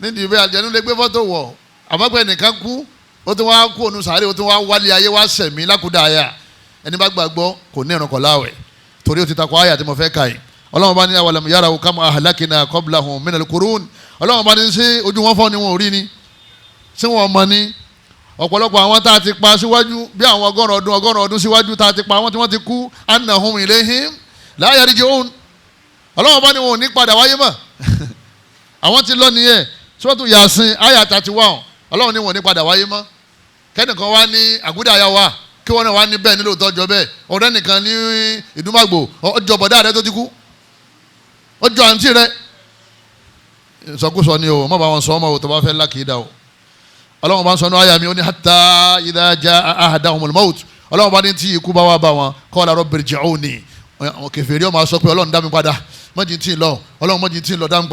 nídìí bẹ́ẹ̀ àlìjánu lè gbé fọ́tò wọ̀ àmọ́pẹ́ nìkan kú ó tún wá kú ònú sàárè ó tún wá wálé ayé wá sẹ̀mí lákúdà àyà ẹni bá gbàgbọ́ kò ní ìrànkọ̀ láwẹ̀ torí ó ti takò àyà tí mo fẹ́ kà yìí ọlọ́run bá ní awalam yaraw kam ahlakna qablahum minal qurun ọlọ́run bá ní sí ojú wọn fọ́ ni wọn ò rí ni tí wọ́n mọ̀ ní ọ̀pọ̀lọpọ̀ àwọn tá a ti pa síwájú bí àwọn ọgọ́rùn ọdún síwájú tá a ti pa àwọn tí wọ́n ti kú annahum ilayhim la yarji'un ọlọ́run bá ní wọn ò ní padà wáyé mọ́ àwọn ti lọ nìyẹn Suratu Yasin àyà 31 ọlọ́run ní wọn ò ní padà wáyé mọ́ kẹ́nìkan wá ní àgúdàyà wa kí wọ́n náà wá ní bẹ́ẹ̀ nílò tọ́jọ́ bẹ́ẹ̀ ọ̀rẹ́ nìkan ní ìdúmàgbò ọjọ́ bọ̀dá rẹ tó ti kú ọjọ́ àǹtí rẹ ìsọkúsọ ni o má bá wọn sọ ọmọ o tó bá fẹ́ lákìídà o ọlọ́run bá ń sọ ní àyà mi ó ní hatta idha jaa ahadahumul maut ọlọ́run bá ní tí ikú bá wà bá wọn qala rabbi irji'uni àwọn kèfèrí ọmọ sọ pé ọlọ́run dá mi padà mọ́jì tí ń lọ ọlọ́run mọ́jì tí ń lọ dá mi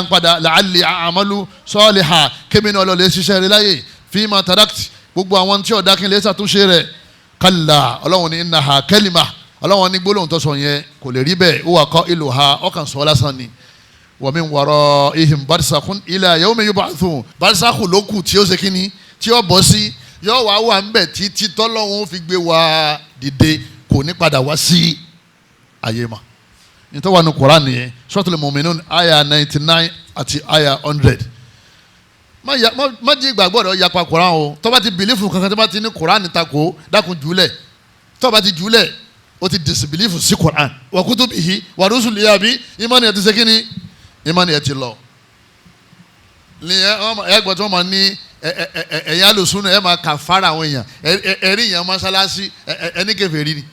padà la'alli a'malu salihan kémi náà lọ lè ṣiṣẹ́ rẹ láyè fima tarakti gbogbo àwọn tí ọ̀dà kí n lè ṣàtúnṣe rẹ̀ kalla ọlọ́run ní innaha kalima ọlọ́run ní gbólóhùn tó sọ yẹn kò lè rí bẹ́ẹ̀ huwa qailuha ọkàn sọ lásán ni wa min waraihim barzakhun ila yawmi yub'athun barzakhu lókù tí ó ṣe kíni tí ó bọ́ sí yóò wá wà ńbẹ̀ títí tọ́lọ́hún fi gbé wa dìde kò ní padà wá sí ayé ma nítorí wà ní Qur'an nìyẹn Suratul Mu'minun aya 99 àti aya 100 má jí ìgbàgbọ́ rẹ̀ yapa Qur'an o tó bá ti bìlífù kankan tó bá ti ní Qur'an tako dákun jùlẹ̀ tó bá ti jùlẹ̀ o ti disbelief sí Qur'an wa kutubihi wa rusulihi àbí ìmánì ẹ̀ ti ṣe kíni ìmánì ẹ̀ ti lọ ní ẹgbẹ́ tí wọ́n máa ní ẹ̀yìn alùsùn ẹ̀ máa kà fara àwọn èèyàn ẹ̀rí èèyàn mọ́sálásí ẹni kèfèrí ni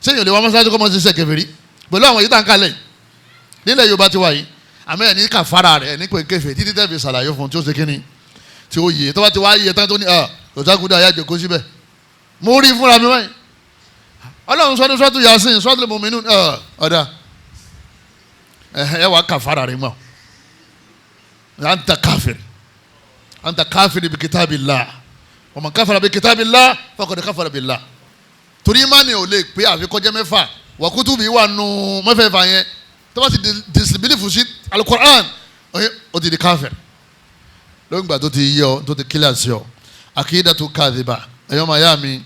sẹ́yìn ò lè wá mọ́sálásí kọ́ mọ́ ṣiṣẹ́ kèfèrí pẹ̀lú àwọn yìí tá n kalẹ̀ nílẹ̀ Yorùbá ti wà yìí àmọ́ ẹ̀ ní kà fara rẹ̀ ní pé kèfèrí títí tẹ́ fi ṣàlàyé fún tí ó ṣe kíni tí ó yẹ tó bá ti wá yẹ tán tó ní Totako ayá jòkó síbẹ̀ mo rí fúnra mi wáyé Ọlọ́run sọ ní Suratu Yasin Suratul Mu'minun ọ̀dà ẹ wà kà fara rẹ̀ mọ́ anta kafir anta káfíìrì bí kitabillah wa man káfàrà bí kitabillah faqad káfàrà billah. torí ìmánì ò lè pé àfikọ́jẹ́ mẹ́fà wa kutubi wà nù mẹ́fẹ̀ẹ̀fà yẹn tó bá ti disbelief sí alukur'an ó ti di káfíìrì lóyún gbà tó ti yọ tó ti kílẹ̀ sí ọ akidatu kadhiba ẹ̀yọ́ máa yá mi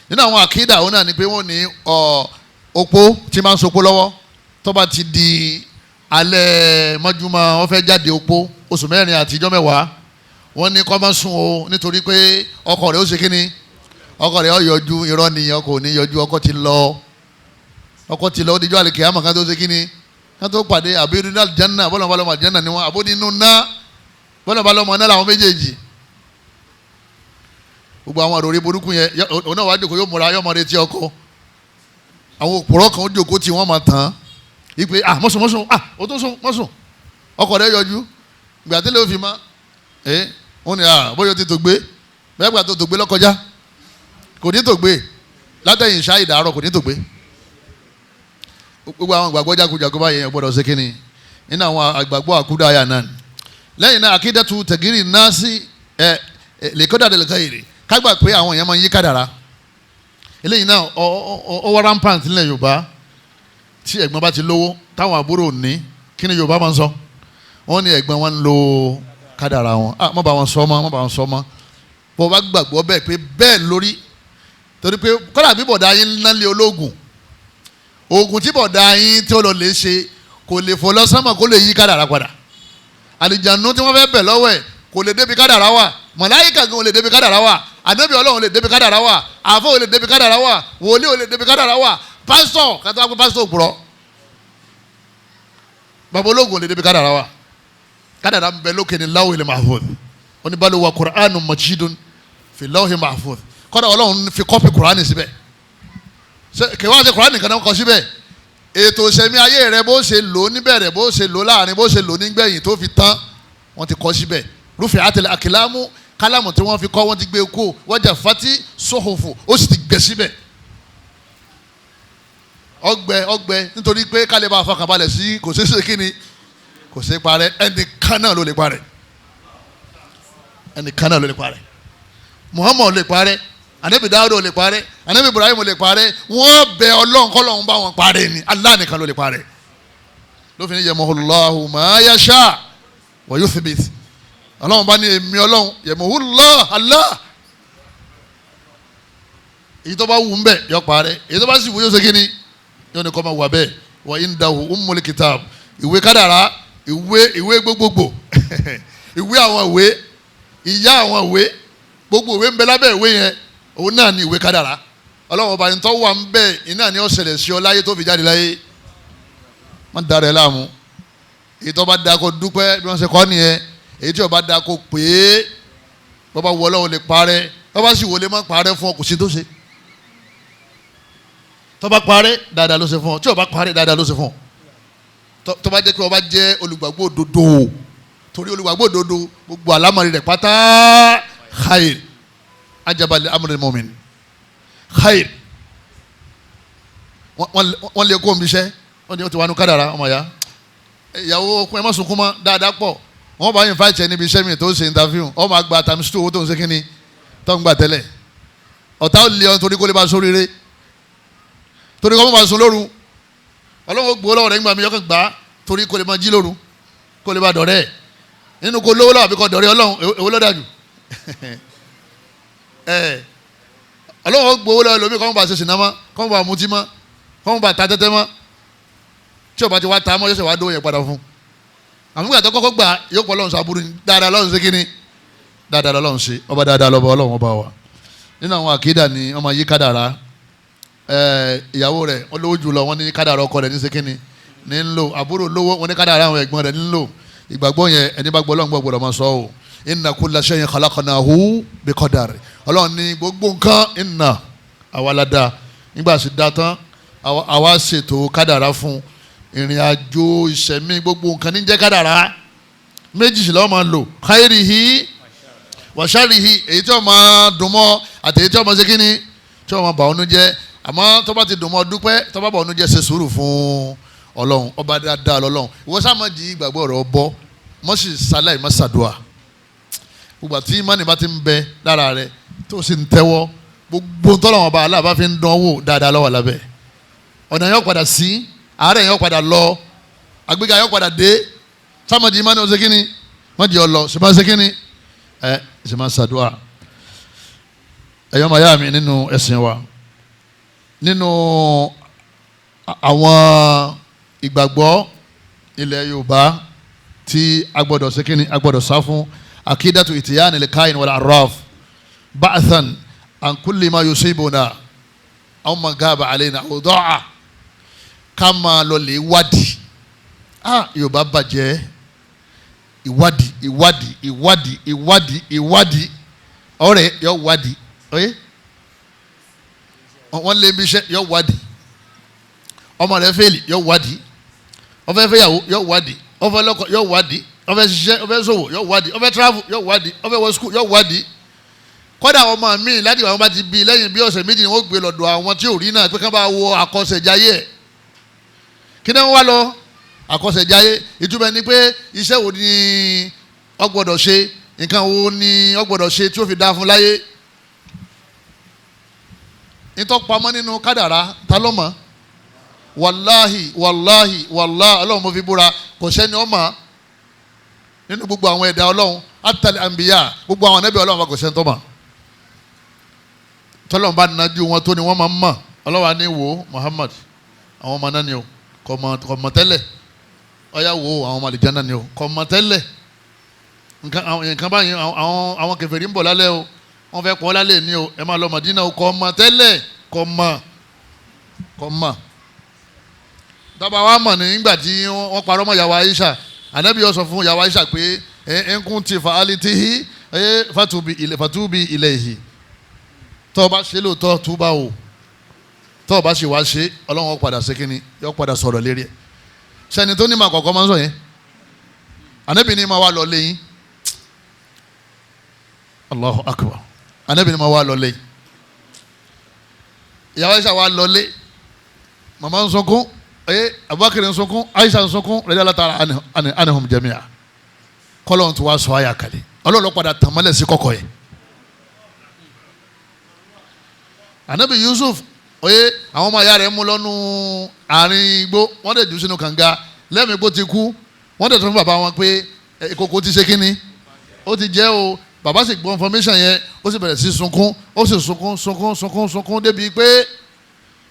nínú àwọn akida òun náà ni pé wọ́n ní opó tí máa ń sopó lọ́wọ́ tó bá ti di alẹ́ mọ́júmọ́ wọ́n fẹ́ jáde opó oṣù mẹ́rin àtijọ́ mẹ́wàá wọ́n ní kó má sùn o nítorí pé ọkọ rẹ̀ ó ṣe kíni ọkọ rẹ̀ ó yọjú irọ́ nìyẹn ọkọ ò ní yọjú ọkọ ti lọ ó dijọ́ àlèkè àmọ́ kan tó ṣe kíni kan tó pàdé àbí nínú àlìjánná bọ́lá balọ̀ àlìjánná ni wọ́n àbó nínú ná bọ́lá balọ̀ ọmọ náà làwọn méjèèjì gbogbo àwọn àròrí burúkú yẹn òun náà wàá jòkó yóò múra yóò mọ retí ọkọ àwọn òpùrọ́ kan ó jòkó tí wọ́n máa tán ipe mọ́sùn ó tó sùn mọ́sùn ọkọ rẹ̀ yọjú ìgbà tí lè fi ma wọ́n ní bóyá ti tó gbé bẹ́ẹ̀ gbà tó gbé lọ́kọjá kò ní tó gbé látẹ̀yìn ṣáà ìdárọ̀ kò ní tó gbé gbogbo àwọn àgbàgbọ́ jákujàkú báyẹn gbọ́dọ̀ ṣe kínní nínú àwọn àgbàgbọ́ àkúdàáyà náà lẹ́yìn náà akídàtú tẹ̀gírì náà sí lèkọ́dà lẹ́lẹ́kẹ́yìrì kágbà pé àwọn èèyàn máa ń yí kádàrá eléyìí náà ọwọ́ rampant nílẹ̀ Yorùbá tí ẹ̀gbọ́n bá ti lówó táwọn àbúrò ní kí ni Yorùbá máa ń sọ wọ́n ní ẹ̀gbọ́n wọn ń lo kádàrá wọn má bá wọn sọ mọ́ bó bá gbàgbọ́ bẹ́ẹ̀ pé bẹ́ẹ̀ lórí torí pé kọ́dà bí bọ̀dá yín ń nálé ológun oògùn tí bọ̀dá yín tí ó lọ lè ṣe kò lè fò lọ sánmọ̀ kó lè yí kádàrá padà àlìjànú tí wọ́n fẹ́ bẹ̀ lọ́wọ́ ẹ̀ kò lè débi kádàrá wà màláíkà gan ò lè débi kádàrá wà ànábì Ọlọ́run lè débi kádàrá wà àfọ ò lè débi kádàrá wà wòlíì ò lè débi kádàrá wà pásítọ̀ kátó wá pé pásítọ̀ òpùrọ́ bàbá ológun ò lè débi kádàrá wà kádàrá ń bẹ lókè ní lawhil mahfuz oníbàlù wa Qur'anun majidun fi lawhil mahfuz kọ́dà Ọlọ́run fi kọ́pì Qur'ani síbẹ̀ kẹwàá ṣe Qur'ani kan náà kọ síbẹ̀ ètò ìṣẹ̀mí ayé rẹ bó ṣe lò níbẹ̀rẹ̀ bó ṣe lò láàrin bó ṣe lò nígbẹ̀yìn tó fi tán wọ́n ti kọ síbẹ̀ rúfin àtẹlẹ àkìlámù kálámù tí wọ́n fi kọ́ wọ́n ti gbé kó wọ́jà fati sóhòfò ó sì ti gbẹ síbẹ̀ ọgbẹ nítorí pé kálí bá fọkànbalẹ̀ sí kò ṣeé ṣe kíni kò ṣeé parẹ́ ẹnìkan náà ló lè parẹ́ Muhammad lè parẹ́ anabi Daaru lè parẹ́ anabi Ibrahim lè parẹ́ wọ́n bẹ Ọlọ́run kọ́lọ́run bá wọn parẹ́ ni Allah nìkan ló lè parẹ́ lófin ní yamhullahu ma yasha wa yuthbit Ọlọ́run bá ní èmi Ọlọ́run yamhullahu Allah èyí tó bá wù ń bẹ̀ yọ parẹ́ èyí tó bá sì wù yóò ṣe kí ni yóò ní kọ́ máa wà bẹ́ẹ̀ wa indahu ummul kitab ìwé kádàrá ìwé gbogbogbò ìwé àwọn ìwé ìyá àwọn ìwé gbogbo ìwé ń bẹ lábẹ́ ìwé yẹn òun náà ní ìwé kádàrá Ọlọ́run ọba ní tó wà ń bẹ iná ni ó ṣẹlẹ̀ sí ọ láyé tó fi jáde láyé má dára ẹ láàmú èyí tó bá da kó dúpẹ́ bí wọ́n ṣe kọ́ nìyẹn èyí tí ó bá da kó pè é bó bá wọ Ọlọ́run lè parẹ́ bó bá sì wọlé má parẹ́ fún ọ kò sí tó ṣe tó bá parẹ́ dáadáa ló ṣe fún ọ tí ó bá parẹ́ dáadáa ló ṣe fún ọ tó bá jẹ́ pé ó bá jẹ́ olùgbàgbọ́ òdodo torí olùgbàgbọ́ òdodo gbogbo àlámọ̀rí rẹ̀ pátá khair ajabali amri mu'min khair wọ́n lè kó omi iṣẹ́ wọ́n ní o ti wà nù kádàrá ọmọ ya ìyàwó okun ẹ má sunkún mọ́ dáadáa pọ̀ wọ́n bá yín fàìtì níbi iṣẹ́ mi tó ṣe interview ọ máa gba times 2 owó tó ń ṣe kínní tó ń gbà tẹ́lẹ̀ ọ̀tá ò lè ọ torí kó lè bá sóríire torí kó má bá sun lóru ọlọ́wọ́ gbowó lọ́wọ́ rẹ̀ ń gbà mí yọkàn gbà torí kó lè má jí lóru kó lè bá dọ̀rẹ́ nínú kó lówó lọ́wọ́ àbí kó dọ̀rẹ́ Ọlọ́run èwo ló dájú ọlọ́wọ́ gbowó lọ́wọ́ lómi kọ́mọ́ bá ṣe sìnà mọ́ kọ́mọ́ bá mutí mọ́ kọ́mọ́ bá ta tẹ́tẹ́ mọ́ tí o bá ti wá ta mọ́ yóò ṣe wá dó yẹn padà fún àmúgbà tó kọ́kọ́ gbà yóò pọ̀ Ọlọ́run sàbúrú dáadáa Ọlọ́run ṣe kíni dáadáa Ọlọ́run ṣe ọba dáadáa lọ́ba Ọlọ́run ọba wa nínú àwọn àkídà ni ọmọ yí kádàrá ìyàwó rẹ̀ wọ́n lówó jùlọ wọ́n ní kádàrá ọkọ rẹ̀ ní ṣe kíni ní ń lò àbúrò lówó wọ́n ní kádàrá àwọn ẹ̀gbọ́n rẹ̀ ní ń lò ìgbàgbọ́ yẹn ẹni bá gbọ́ Ọlọ́run gbọ́ gbọ́dọ̀ máa sọ ọ́ inna kulla shay'in khalaqnahu bi qadar Ọlọ́run ní gbogbo nǹkan inna àwa la dá nígbà sì dá tán àwa ṣètò kádàrá fún ìrìn àjò ìṣẹ̀mí gbogbo nǹkan ní jẹ́ kádàrá méjì sì lọ́wọ́ máa lò khairihi wa sharrihi èyí tí wọ́n máa dùn mọ́ àti èyí tí wọ́n máa ṣe kíni tí wọ́n máa bà ọ́nú jẹ́ àmọ́ tó bá ti dùn mọ́ dúpẹ́ tó bá bà ọ́nú jẹ́ ṣe sùúrù fún Ọlọ́run ọba dáadáa lọ́lọ́run ìwọ sáà má di ìgbàgbọ́ rẹ̀ bọ́ mọ́ sì sáláì má ṣàdúà gbogbo àti ìmánì bá ti ń bẹ lára rẹ tó sì ń tẹ́wọ́ gbogbo tọ́lọ́wọ́n bá aláàbá fi ń dán wò dáadáa lọ́wọ́ lábẹ́ ọ̀nà yóò padà sí àárẹ̀ yóò padà lọ àgbéga yóò padà dé sámọ̀dì ìmánì ọ̀sẹ̀ kínní wọ́n di ọlọ ṣe máa ṣe kínní ṣe máa ṣàdúrà ẹ̀yọ́ màá yá mi nínú ẹ̀sìn wa nínú àwọn ìgbàgbọ́ ilẹ̀ Yorùbá tí a gbọ́dọ̀ ṣe kínní a gbọ́dọ̀ sá fún akidatu itiyan al-kain wal arraf ba'than an kulli ma yusibuna aw ma gaba alayna aw da'a ká máa lọ lè wádìí Yorùbá bàjẹ́ ìwádìí ọ̀rẹ́ yọ wádìí oye wọ́n lé bí iṣẹ́ yọ wádìí ọmọ rẹ̀ fẹ́ẹ̀lì yọ wádìí ọfẹ́ fẹ́yàwó yọ wádìí ọfẹ́ lọ́kọ yọ wádìí ọfẹ́ ṣiṣẹ́ ọfẹ́ ṣòwò yọ wádìí ọfẹ́ travel yọ wádìí ọfẹ́ wọ skul yọ wádìí kódà ọmọ mi láti àwọn bá ti bí lẹ́yìn bí ọ̀sẹ̀ méjì ni wọ́n gbé lọ́dọ̀ àwọn tí ò rí náà pé ká bá wo àkọsẹ̀jáyé ẹ̀ kí ni wọ́n wá lọ àkọsẹ̀jáyé ìtumọ̀ ni pé iṣẹ́ wo ni ó gbọ́dọ̀ ṣe nǹkan wo ni ó gbọ́dọ̀ ṣe tí ó fi dáa fún láyé ìtọ́pamọ́ nínú kádàrá ta ló mọ̀ wàláhì ọlọ́run mo fi búra kò sẹ́ni ó mọ̀ nínú gbogbo àwọn ẹ̀dá ọlọ́run àtàlẹ́ àǹbíyà gbogbo àwọn ànábì ọlọ́run kò sẹ́ni tó mọ̀ tọ́lọ́run bá nájú wọn tó ni wọ́n máa ń mọ̀ ọlọ́wà ní wo Muhammad àwọn ọmọ náà ni o kò mọ̀ tẹ́lẹ̀ ọ̀yà wo àwọn ọmọ àlìjánnà ni o kò mọ̀ tẹ́lẹ̀ nǹkan báyìí àwọn kèfèrí ń bọ̀ lálẹ́ o wọ́n fẹ́ pọ̀ lálẹ́ ní o ẹ máa lọ Mádínà o kò mọ̀ tẹ́lẹ̀ kò mọ̀ dábàá wa mọ̀ nígbà tí wọ́n parọ́ mọ́ yàwó Aisha ànábì yóò sọ fún yàwó Aisha pé ẹnkún ti fa alitihi fatubi ilayhi tọ́ ọ bá ṣe lóòótọ́ túbà o tọ́ ọ bá ṣe wá ṣe ọlọ́run ó padà ṣe kínní yóò padà sọ̀rọ̀ lérí ẹ̀ sẹ́ni tó ní ma kọ̀ọ̀kan máa ń sọ yẹn ànábì ní ma wá lọ lẹ́yìn Allahu akbar ànábì ní ma wá lọ lẹ́yìn ìyàwó Aisha wá lọ lé màmá ń sunkún Abubakar ń sunkún Aisha ń sunkún radiyallahu ta'ala anhum jami'a kọ́lọ́n tó wá sọ àyà kalẹ̀ ọlọ́run ló padà tàn mọ́lẹ̀ sí kọ́kọ́ yẹn ànábì Yusuf àwọn ọmọ ìyá rẹ̀ mú lọ́nu àárín igbó wọ́n dẹ̀ jù sínú kànga lẹ́mìí igbó ti kú wọ́n dẹ̀ tún fún bàbá wọn pé ìkòkò ti ṣe kínní ó ti jẹ́ o bàbá sì gbọ́ information yẹn ó sì bẹ̀rẹ̀ sí sunkún ó sì sunkún débi pé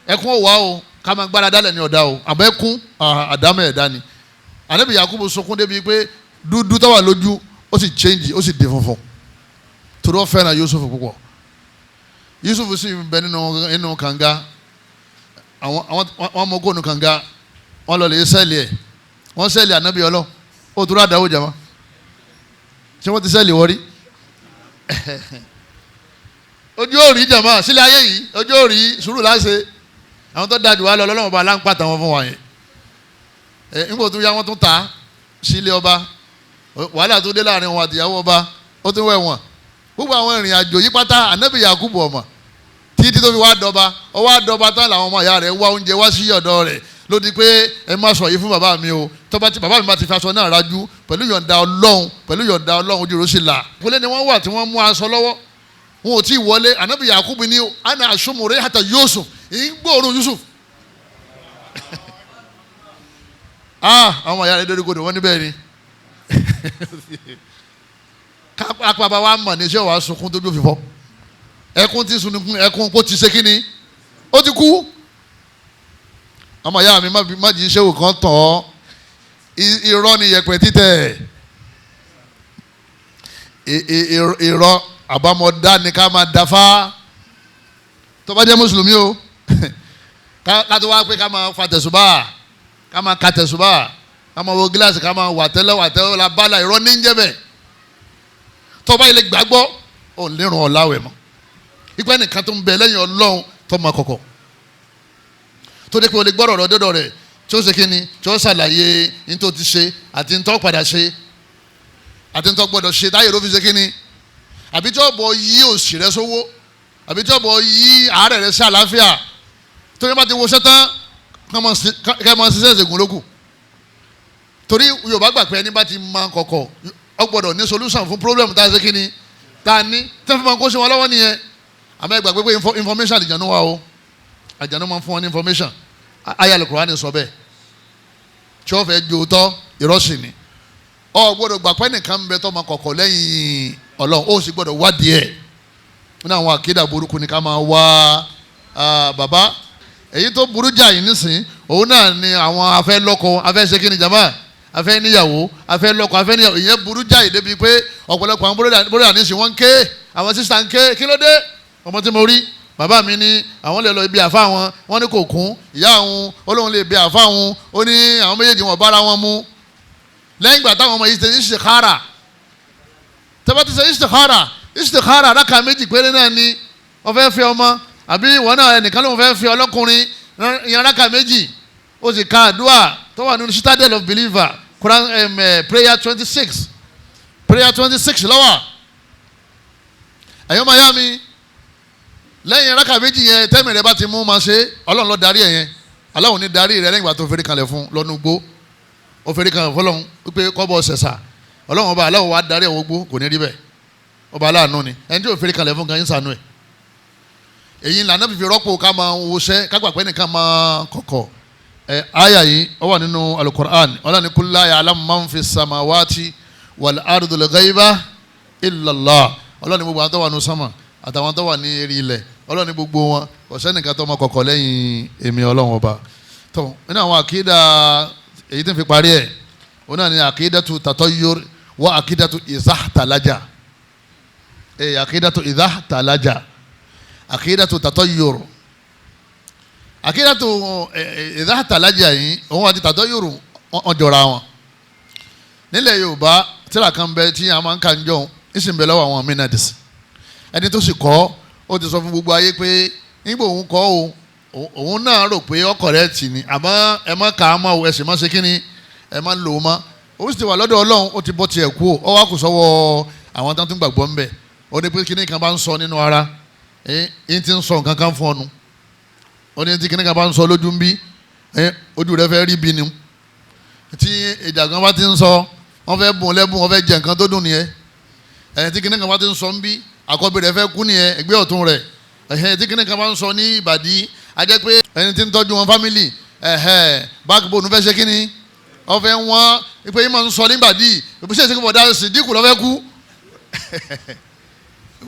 ẹkún ò wá o ká máa gbára dálẹ̀ ní ọ̀dà o àbọ̀ ẹkún àdámọ̀ ẹ̀dá ni ànábì Yakubu sunkún débi pé dúdú tó wà lójú ó sì change ó sì di funfun torí ó fẹ́ràn Yusuf púpọ̀ Yusuf sì ń bẹ nínú kànga àwọn ọmọ ogun nínú kànga wọn lọ lè sẹ́ẹ̀lì ẹ̀ wọ́n sẹ́ẹ̀lì ànábì ọlọ́ ó dúró àdáwò jàmá ṣé wọ́n ti sẹ́ẹ̀lì wọ́rí ojú òòrì jàmá sílẹ̀ ayé yìí ojú òòrì sùúrù láṣẹ àwọn tó dájú wa lọ lọ́wọ́ bá láǹpàtà wọn fún wa yẹn nígbà tó yá wọn tún ta sílé ọba wàhálà tó dé láàrin wọn àtìyàwó ọba ó tún wẹ̀ wọ̀n gbogbo àwọn ìrìn àjò yí pátá ànábì Yakubu ọmọ títí tó fi wá dọba ọwọ́ àdọba tán làwọn ọmọ ìyá rẹ̀ wá oúnjẹ wá sí ọ̀dọ̀ rẹ̀ ló di pé ẹ má sọ yìí fún bàbá mi o tọ́ba tí bàbá mi bá ti fi aṣọ náà rájú pẹ̀lú yọ̀ǹda Ọlọ́run ojú rẹ̀ sì là. ìpínlẹ̀ ni wọ́n wà tí wọ́n mú aṣọ lọ́wọ́ wọn ò tí ì wọlé ànábì Yakubu ní ana asumure hata Yusuf ìgbóòrùn Yusuf àwọn ọmọ ìyá rẹ̀ dórí kodò wọ́n níbẹ̀ ni kápábá wa mọ̀ ní iṣẹ́ wàá sunkún tójú fífọ́ ẹkún tí sunkún ẹkún kó ti ṣe kínní ó ti kú ọmọ ìyá mi má jí iṣẹ́ wò kàn tàn ọ́ irọ́ ni yẹpẹ̀ títẹ̀ irọ́ àbámọ̀dá ni ká máa dáfá tó bá jẹ́ mùsùlùmí o láti wá pé ká máa fa tẹ̀sùbá ká máa ka tẹ̀sùbá ká máa wo gíláàsì ká máa wàtẹ́lẹ̀ la bala irọ́ ní ń jẹ́ bẹ́ẹ̀ tọ́ba ilé gbàgbọ́ ò lérun ọ̀làwẹ̀ mọ́ ipa nìkan tó ń bẹ lẹ́yìn Ọlọ́run tó máa kọ̀kọ̀ tó dé pé o lè gbọ́dọ̀ ọ̀rọ̀ dọ́dọ̀ rẹ̀ tí ó ṣe kí ni tí ó ṣàlàyé ní tó ti ṣe àti ní tó padà ṣe àti ní tó gbọ́dọ̀ ṣe táyé ló fi ṣe kí ni àbí tí ó bọ̀ yí òṣì rẹ sówó àbí tí ó bọ̀ yí àárẹ̀ rẹ sí àlàáfíà tó yẹ bá ti wo ṣẹ́tán kẹ́ mọ ṣiṣẹ́ ìṣègùn lókù torí Yorùbá gbà pé ẹni bá ti máa kọ̀kọ̀ ó gbọ́dọ̀ ní solution fún problem tá a ṣe kíni tá a ní tí wọ́n fi máa kó sí wọn lọ́wọ́ nìyẹn àmọ́ ẹ gbàgbé pé information àlìjánu wà o àlìjánu máa ń fún wọn ní information ayé Al-Qur'ani sọ bẹ́ẹ̀ tí wọ́n fẹ́ jó tọ́ ìrọ́sìn ni ọ gbọ́dọ̀ gbà pé nìkan ń bẹ tó máa kọ̀kọ̀ lẹ́yìn Ọlọ́run ó sì gbọ́dọ̀ wádìí ẹ̀ ní àwọn àkídà burúkú ni ká máa wá bàbá èyí tó burú jà yìí nísìn òun náà ni àwọn afẹ́ lọ́kọ afẹ́ ṣe kí ni jama afẹ́ níyàwó afẹ́ lọ́kọ afẹ́ níyàwó ìyẹn burú jà yìí débi pé ọ̀pọ̀lọpọ̀ àwọn bóríà nísìn wọ́n ń ké àwọn sísá ń ké kí ló dé ọmọ tí mo rí bàbá mi ní àwọn lè lọ ibi àfa wọn ní kò kún ìyá àwọn olóhùn lè ibi àfa wọn ó ní àwọn méjèèjì wọn bára wọn mú lẹ́yìn ìgbà táwọn ọmọ yìí ṣe istikhara tẹ́bá ti ṣe istikhara rákà méjì péré náà ni wọ́n fẹ́ fẹ́ ọmọ àbí ìwọ náà ẹnìkan ló ń fẹ́ fẹ́ ọlọ́kùnrin ìyẹn rákà méjì ó sì ka àdúrà tó wà nínú citadel of believer Quran prayer 26 lọ́wọ́ ẹ̀yọ́ máa yá mi lẹ́yìn rákà méjì yẹn tẹ́mi rẹ bá ti mú máa ṣe Ọlọ́run ló darí ẹ̀ yẹn Ọlọ́run ní darí rẹ lẹ́yìn ìgbà tó fẹ́rí kalẹ̀ fún lọ́nu gbó ó fẹ́rí kalẹ̀ fún Ọlọ́run wípé kọ́bọ̀ ṣẹ̀ṣà Ọlọ́run ọba aláwọ̀ wa darí ẹ̀wọ̀ gbó kò ní rí bẹ́ẹ̀ ọba aláàánú ni ẹni tí ò fẹ́rí kalẹ̀ fún gan yín sànú ẹ̀ èyí ńlá náà fífi rọ́pò ká máa wọṣẹ́ kágbà pé nìkan máa kọ̀kọ̀ àyà yìí ó wà nínú Al-Qur'an Ọlọ́run ní kul la ya'lamu man fi samawati wal ardil ghaiba illa Allah Ọlọ́run ní gbogbo àwọn tó wà nínú sánmà àtàwọn tó wà ní eré ilẹ̀ Ọlọ́run ní gbogbo wọn kò sẹ́nìkan tó máa kọ̀kọ̀ lẹ́yìn èmi Ọlọ́run ọba tó nínú àwọn àkídà èyí tí ń fi parí ẹ̀ ó náà ní àkídàtu tatayyur wa àkídàtu izahtalaja àkídàtu izahtalaja àkídàtu tatayyur àkídàtu izahtalaja yìí òun àti tatayyur wọn jọra wọn nílẹ̀ Yorùbá tíra kan bẹ tí a máa ń kà ń jọ ìsìn bẹ lọ́wọ́ àwọn minadis ẹni tó sì kọ́ ó ti sọ fún gbogbo ayé pé nígbà òun kọ́ òun náà rò pé ọkọ̀ rẹ̀ tì ní àmọ́ ẹ má kà á mọ́ ẹ sì má ṣe kíni ẹ má lò ó mọ́ òun sì ti wà lọ́dọ̀ Ọlọ́run ó ti bọ́ tiẹ̀ kú ó wá kù sọ́wọ́ àwọn tó ń tún gbàgbọ́ ń bẹ̀ ó ní pé kíní kan bá ń sọ nínú ara yín ti ń sọ nǹkan kan fún ọ nu ó ní tí kíní kan bá ń sọ lójú ń bí ojú rẹ fẹ́ rí bí ni tí ìjàgbọ́n bá ti ń sọ wọ́n fẹ́ bùn lẹ́bùn wọ́n fẹ́ jẹ nǹkan tó dùn nìyẹn tí kíní kan bá ti ń sọ ń bí àkọ́bí rẹ̀ fẹ́ kú nìyẹn ẹgbẹ́ ọ̀tún rẹ̀ tí kíní kan bá ń sọ ní ìbàdí a jẹ́ pé ẹni tí ń tọ́jú wọn fámìlì backbone fẹ́ ṣe kíni wọ́n fẹ́ wọ́n pé yín máa ń sọ ní ìbàdí ìbúṣẹ́ ìsìnkú bọ̀dá sídìkù lọ́fẹ́ kú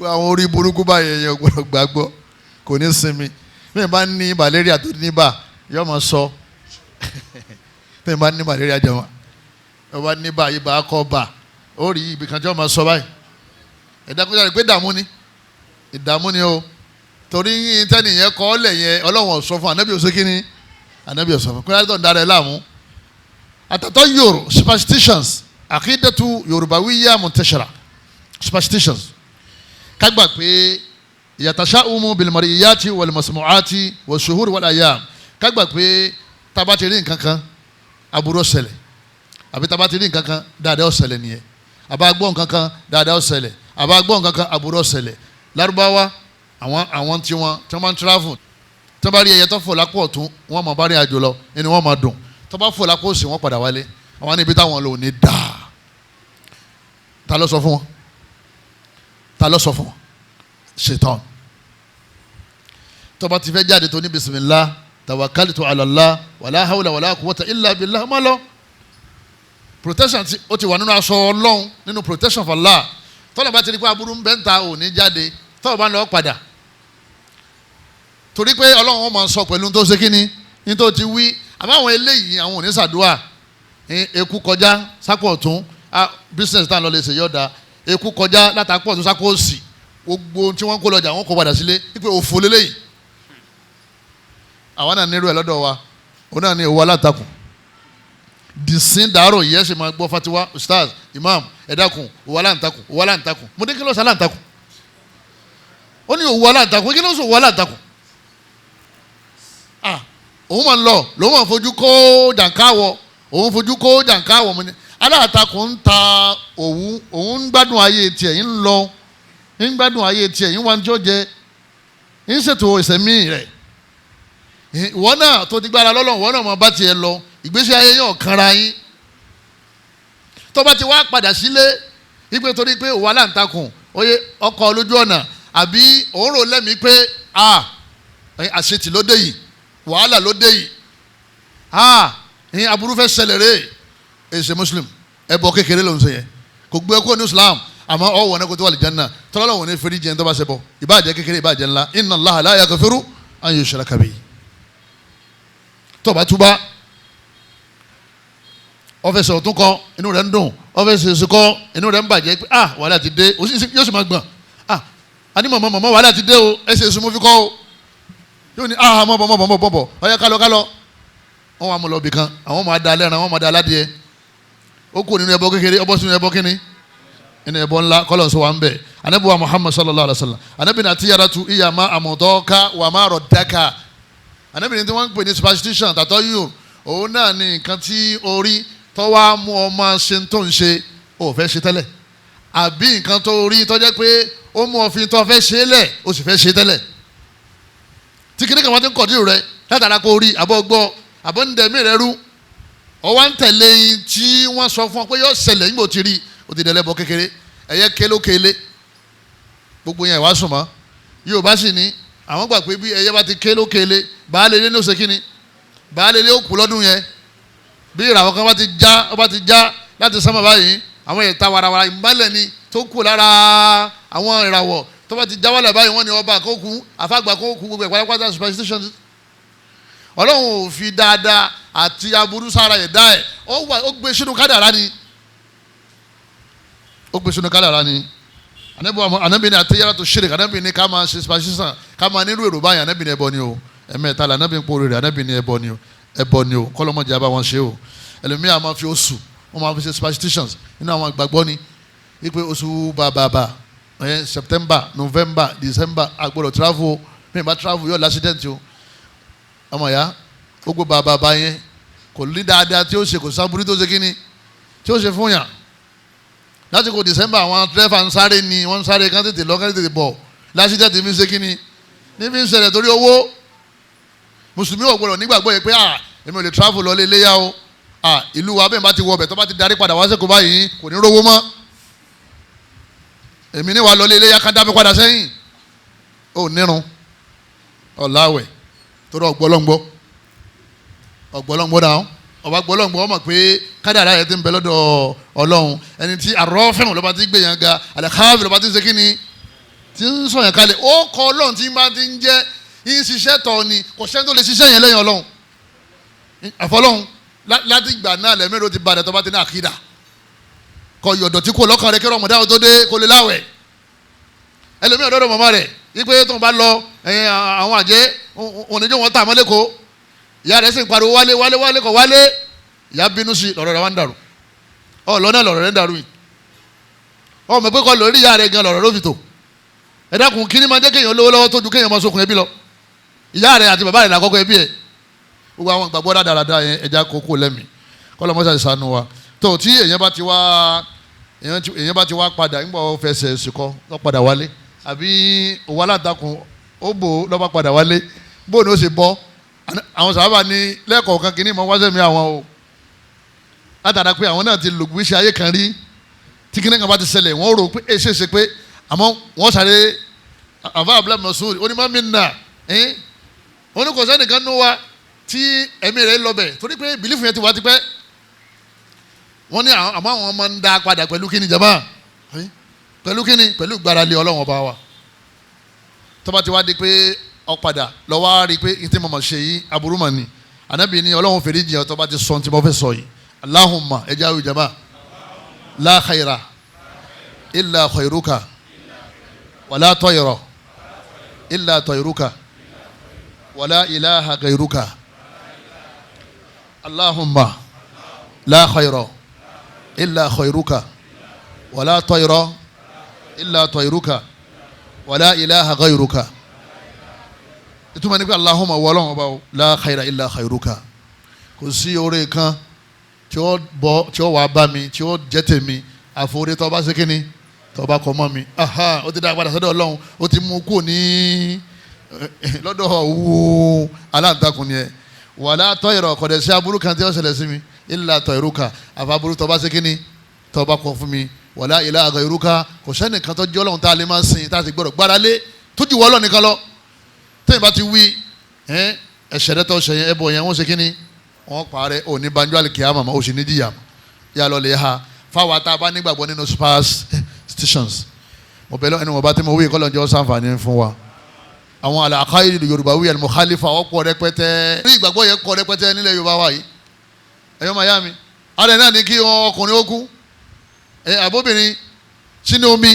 àwọn orí burúkú báyẹn yẹn gbọ́dọ̀ gbàgbọ́ kò ní sinmi bí mi bá ní malaria tó ní bá yọ máa sọ bí mi bá ní malaria jẹ wọn yọ bá ní bá yìí bá kọ́ bá ó rí ibì kan tí wọ́n máa sọ báyìí ẹ̀dá kó jáde pé ìdààmú ni o torí yín tẹ́nì yẹn kọ́ lẹ̀ yẹn Ọlọ́run sọ fún anabi òsèkínní anabi òsọ fún kúrẹ́dọ̀ ń darẹ̀ láàmú àtàtọ̀ yorùbá superstitions àkídẹ́tu yorùbáwíyà muntashira superstitions kágbà pé yatasha'umu bilmariyati walmasmu'ati washuhuri walayam kágbà pé tábà ti rí nǹkan kan aburú ṣẹlẹ̀ àbí tábà ti rí nǹkan kan dáadáa ó ṣẹlẹ̀ nìyẹn àbá gbọ́ nǹkan kan dáadáa ó ṣẹlẹ̀ àbá gbọ́ nǹkan kan aburú ó ṣẹlẹ̀ lárúbáwá àwọn tí wọ́n máa ń travel tí wọ́n bá rí ẹyẹ tó fò lápò ọ̀tún wọ́n máa bá rí àjò lọ ẹni wọ́n máa dùn tó bá fò lápò òsì wọ́n padà wálé àwọn níbi táwọn lò ní dáa ta ló sọ fún wọn ṣetán tó bá ti fẹ́ jáde tó ní bisimilá tawakalitu alala wàlá hawla wàlá quwwata illa billah má lọ protection ó ti wà nínú aṣọ Ọlọ́run nínú protection for Allah tọ́lọ̀ bá ti rí pé aburú ń bẹ́ ń ta ò ní jáde tọ́lọ̀ bá ń lọ padà torí pé Ọlọ́run wọn máa ń sọ pẹ̀lú tó ṣe kíni ní tó ti wí àmọ́ àwọn eléyìí àwọn ò ní ṣàdúrà eku kọjá sápò ọ̀tún business tá à ń lọ lè ṣe yọ̀ọ̀da eku kọjá látàpọ̀ ọ̀tún sápò òsì gbogbo tí wọ́n kó lọ́jà wọ́n kó padà sílé wípé òfò lélẹ́yìí àwọn náà nírú ẹ̀ lọ́dọ̀ wa òun náà ní owó aláǹtakùn dìsín dàárò yìí ẹ̀ ṣe máa gbọ́ fatiwa ustaz imam ẹ̀dákun owó aláǹtakùn mo ní kí ló sọ aláǹtakùn ó ní owó aláǹtakùn kí ló sọ owó aláǹtakùn òun máa ń lọ lòun máa fojú kó jàǹkáwọ̀ mo ní aláǹtakùn ń ta òun ń gbádùn ayé tiẹ̀ ń lọ ń gbádùn ayé tiẹ̀ ń wá ní tí ó jẹ ń ṣètò ìsẹ̀mí rẹ̀ ìwọ náà tó ti gbára lọ́lọ́ ìwọ náà máa bá tiẹ̀ lọ ìgbésí ayé yóò kanra yín tó bá ti wá padà sílé ìgbé torí pé òwò aláǹtakùn oyè ọkọ̀ lójú ọ̀nà àbí òun rò lẹ́mìí pé àṣetì ló dé yìí wàhálà ló dé yìí aburú fẹ́ ṣẹlẹ̀ rè èsè muslim ẹbọ kékeré ló ń ṣe yẹn kò gbé ẹkọ ní islam àmọ́ ọwọ́ ní kò tó wà lè janna tọ́lọ́wọ́ ní fèrè jẹun tó bá ṣe bọ̀ ìbàjẹ́ kékeré ìbàjẹ́ ńlá inna Allaha la yaghfiru an yushraka bihi tó bá túbá ọfẹsẹ̀ ọ̀tún kọ inú rẹ̀ ń dùn ọfẹsẹ̀ òsì kọ inú rẹ̀ ń bàjẹ́ pé wàhálà ti dé yóò sì máa gbọ̀n àní mọ̀mọ́ wàhálà ti dé o ẹsẹ̀ èso mo fi kọ́ o yóò ní mọ̀ ọ̀yẹ́ kálọ̀ wọ́n wà mú lọ bì kan àwọn máa da lẹ́ran wọ́n máa da aládìẹ ó kú nínú ẹbọ kékeré ọbọ̀ sínú ẹbọ kíní inú ẹbọ ńlá kọ́lọ̀ sọ wà ń bẹ̀ anabi wa Muhammad sallallahu alaihi wa sallam anabi na tiyara tu iya ma amọ̀dọ́ka wà má rọ̀ dáka anabi ni tí wọ́n ń pè ní superstition tàtọ́ yìí òun náà ní nǹkan tí orí tọ́wọ́ mú ọmọ ṣe tó ń ṣe ó fẹ́ ṣe tẹ́lẹ̀ àbí nǹkan tó rí tó jẹ́ pé ó mú òfin tó fẹ́ ṣe lẹ̀ ó sì fẹ́ ṣe tẹ́lẹ̀ tí kíní kan wọ́n ti ń kọ̀dí rẹ látara kó rí àbọ̀ gbọ́ àbọ̀ ń dẹ̀mí rẹ rú ọwọ́ ń tẹ̀lé yín tí wọ́n sọ fún ọ pé yóò ṣẹlẹ̀ nígbà tí rí ó ti dẹ̀lẹ́bọ kékeré ẹ̀yẹ kélókèlé gbogbo yẹn ìwà sùnmọ́ yóò bá sì ní àwọn gbà pé bí ẹ̀yẹ bá ti kélókèlé baálé ilé ní oṣù kínní baálé ilé ó kú lọ́dún yẹn bí ìràwọ̀ kan bá ti já láti sánmà báyìí àwọn ìta warawara ìmọ̀lẹ̀ ni tó kù lára àwọn ìràwọ̀ tó bá ti já wálẹ̀ báyìí wọ́n ní ọba kó kú àfàgbà kó kú gbogbo ìpàdé superstition ọlọ́run ò fi dáadáa àti aburú sára ẹ̀ dá ẹ̀ ó gbé sínú kádàrá ni anabi ni àtẹ̀yẹ́rẹ́ tó ṣeré anabi ni ká máa ṣe superstition ká máa nínú èrò báyìí anabi ni ẹbọ ni o ẹ̀mẹ́ta la anabi ń pòrò rẹ̀ anabi ni ẹbọ ni o kọ́lọ́mọdé abá wọn ṣe o ẹlòmíà máa fi oṣù wọ́n máa fi ṣe superstitions nínú àwọn ìgbàgbọ́ ni wípé oṣù bàbàbà September November December agbọ́dọ̀ travel mi bá travel yóò l'accident o ọmọ ya gbogbo bàbàbà yẹn kò ní dáadáa tí ó ṣe kò sábúrú tó ṣe kíni tí ó ṣe fún yàn láti kò December àwọn driver ń sáré ni wọ́n ń sáré kán tètè lọ kán tètè bọ̀ l'accident fi ń ṣe kíni ní fi ń ṣẹlẹ̀ torí owó mùsùlùmí ò gbọ́dọ̀ nígbàgbọ́ yẹn pé èmi ò lè travel lọ lé iléyà o ìlú wa bẹ́ẹ̀ bá ti wọ ọbẹ̀ tó bá ti darí padà wá sẹ́kọ̀ọ́ báyìí kò ní rówó mọ́ èmi ní wàá lọ lé iléyà ká dá mi padà sẹ́yìn ó nírun ọ̀làwẹ̀ torí ọ̀gbọ́lọ́ngbọ́ náà ọba gbọ́lọ́ngbọ́ ọmọ pé kádàrá yẹn ti ń bẹ lọ́dọ̀ Ọlọ́run ẹni tí àrọ́fẹ́hùn lọ́ba ti gbé yẹn ga àlẹ́káàbì lọ́ba ti ń ṣe kí ni ti ń sọ yẹn kalẹ̀ ó kọ́ Ọlọ́run tí bá ti ń jẹ́ yín ṣiṣẹ́ tọ̀ ni kò sẹ́ni tó lè ṣiṣẹ́ yẹn lẹ́yìn Ọlọ́run àfọlọ́run láti ìgbà náà lẹ́mẹ́rẹ́ ti balẹ̀ tó bá ti ní àkídà kọ yọ̀dọ̀ tí kò lọ́kàn rẹ̀ kí ọmọdé àwọn tó dé kò lè láwẹ̀ ẹlòmíì ọ̀dọ́dọ̀ mọ̀mọ́ rẹ̀ wípé tó ń bá lọ àwọn àjẹ́ oníjó wọn tà mọ́lẹ́kọ̀ọ́ ìyá rẹ̀ sì ń pariwo wálé kọ̀ wálé ìyá bínú sí lọ́rọ̀ rẹ̀ wá ń dàrú lọ́nà lọ́rọ̀ rẹ̀ ń dàrú yìí ọmọ pé kọ́ lórí ìyá rẹ̀ gan lọ́rọ̀ ló fi tò ẹ dákun kí ni máa jẹ́ kéèyàn lówó lọ́wọ́ tó ju kéèyàn máa sokùn ẹbí lọ ìyá rẹ̀ àti bàbá rẹ̀ làkọ́kọ́ ẹbí ẹ̀ gbogbo àwọn ìgbàgbọ́ dáadáa yẹn ẹja kókó lẹ́mìí kọ́lọ́mọ́sá ìsànú wa tó tí èèyàn bá ti wá padà nígbà wọ́n fẹsẹ̀ sùkọ́ lọ́ padà wálé àbí òwò aláǹtakùn ó bò lọ́ bá padà wálé bó ni ó ṣe bọ́ àwọn sábà ní lẹ́ẹ̀kọ̀ọ̀kan kìíní mọ́ wáṣẹ́ mi àwọn o látara pé àwọn náà ti lògbìṣẹ́ ayé kan rí tí kìíní kan bá ti ṣẹlẹ̀ wọ́n rò pé èṣe ṣe pé àmọ́ wọ́n sáré àfa abúlé mọ̀sùn onímọ̀ mi nà oníkọ̀ọ́sẹ́ nìkan nú wa tí ẹ̀mí rẹ̀ lọ bẹ̀ torí pé bìlífù yẹn ti wá ti pẹ́ wọ́n ní àmọ́ àwọn ọmọ ń dá padà pẹ̀lú kíni jama pẹ̀lú kíni pẹ̀lú gbáralé Ọlọ́run ọba wa tó bá ti wá di pé ọ̀padà lọ́wọ́ rí i pé ìtí mọ̀mọ́ ṣe yí aburú mà ní ànábì ní Ọlọ́run fèrè jìyàn tó bá ti sọ tí mo fẹ́ sọ yìí Allahumma ẹja awi jama la khayra illa khayruka wala tayra illa tayruka wala ilaha ghayruka Allahumma la khayra illa khayruka wala tayra illa tayruka wala ilaha ghayruka ìtumọ̀ ní pé Allahumma wọlọ́wọ́ bá la khayra illa khayruka kò sí oore kan tí ó wà bá mi tí ó jẹ́ tèmi àforí tó bá ṣe kíni tó bá kọ́ mọ́ mi ó ti dá padà sọ́dọ̀ Ọlọ́run ó ti mú kú ní lọ́dọ̀ owó aláǹtakùn ni ẹ wala tayra kọ̀dẹ̀ sí aburú kan tí ó ṣẹlẹ̀ sí mi illa tayruka àfàburú tó bá ṣe kíni tó bá kọ́ fún mi wala ilaha ghayruka kò sẹ́nìkan tó jẹ́ Ọlọ́run tá a lè máa sìn tá a sì gbọ́dọ̀ gbára lé tó jù wọ́ Ọlọ́run nìkan lọ tẹ́yìn bá ti wí ẹ̀ṣẹ̀ rẹ tó ṣe yẹn ẹbọ yẹn wọ́n ṣe kínní wọ́n parẹ́ òní banjú àlìkìyámà mọ́ òsì ní jìyà yà lọ lè ha fáwọn àtàbá nígbàgbọ́ nínú superstitions mo bẹ̀ lọ ẹni wọn bá tí mo wí kọ́lọ̀ jẹ́ sàǹfààní fún wa àwọn àlàkáyé Yorùbá wí al-mukhalifa ọ̀pọ̀ rẹpẹtẹ ní ìgbàgbọ́ yẹn kọ́ rẹpẹtẹ nílẹ̀ Yorùbá wa yìí ẹ̀yọ́ màá yá mi alẹ́ náà ní kí ọkùnrin ó kú àbóbìnrin sínú omi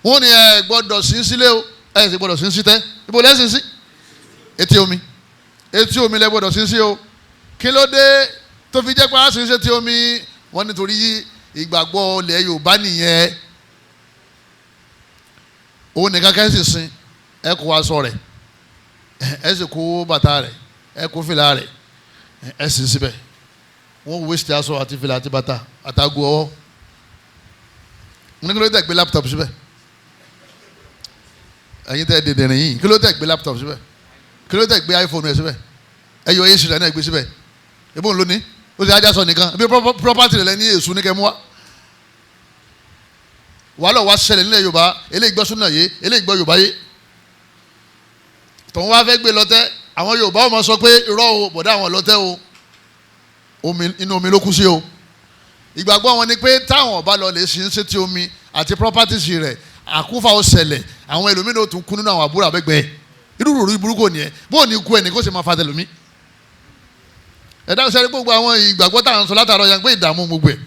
wọ́n ní ẹ gbọ́dọ̀ sí sílé o ẹ sì gbọ́dọ̀ sí sítẹ́ ibo lẹ́sìn sí etí omi lẹ gbọ́dọ̀ sí sí o kí ló dé tó fi jẹ́ pé a sì ń ṣe etí omi wọ́n nítorí ìgbàgbọ́ ilẹ̀ Yorùbá nìyẹn òun nìkan kẹ́sì sin ẹ kó aṣọ rẹ̀ ẹ sì kó bàtà rẹ̀ ẹ kó fìlà rẹ̀ ẹ sì síbẹ̀ wọ́n wéṣítì aṣọ àti fìlà àti bàtà àtàgò ọwọ́ ní kí ló dé gbé laptop síbẹ̀ ẹ̀yin tẹ́ dèdè rìn yìí kí ló dé gbé laptop síbẹ̀ kí ló dé gbé iPhone rẹ̀ síbẹ̀ ẹ yọ èsì rẹ̀ náà gbé síbẹ̀ ebó ń lóní ó sì ajá sọ nìkan bí property rẹ̀ ní èṣù ní kẹ́ mú wa wàhálà wa ṣẹlẹ̀ nílẹ̀ Yorùbá eléyìí gbọ́ súnà yé eléyìí gbọ́ Yorùbá yé tòun wá fẹ́ gbé lọ́tẹ́ àwọn Yorùbá wọn máa sọ pé irọ́ o bọ̀dá àwọn lọ́tẹ́ o inú omi ló kú sí o ìgbàgbọ́ wọn ni pé táwọn ọba lọ lè ṣe ń ṣe ti omi àti properties rẹ̀ àkúfà ó ṣẹlẹ̀ àwọn ẹlòmíràn ó tún kú nínú àwọn àbúrò àbẹ́gbẹ́ irú ròrò burúkú nìyẹn bóò ní kú ẹnì kó sì máa fa tẹlómi ẹ̀dá sẹ́rí gbogbo àwọn ìgbàgbọ́ táwọn sọ látàrọ yẹn pé ìdààmú gbogbo ẹ̀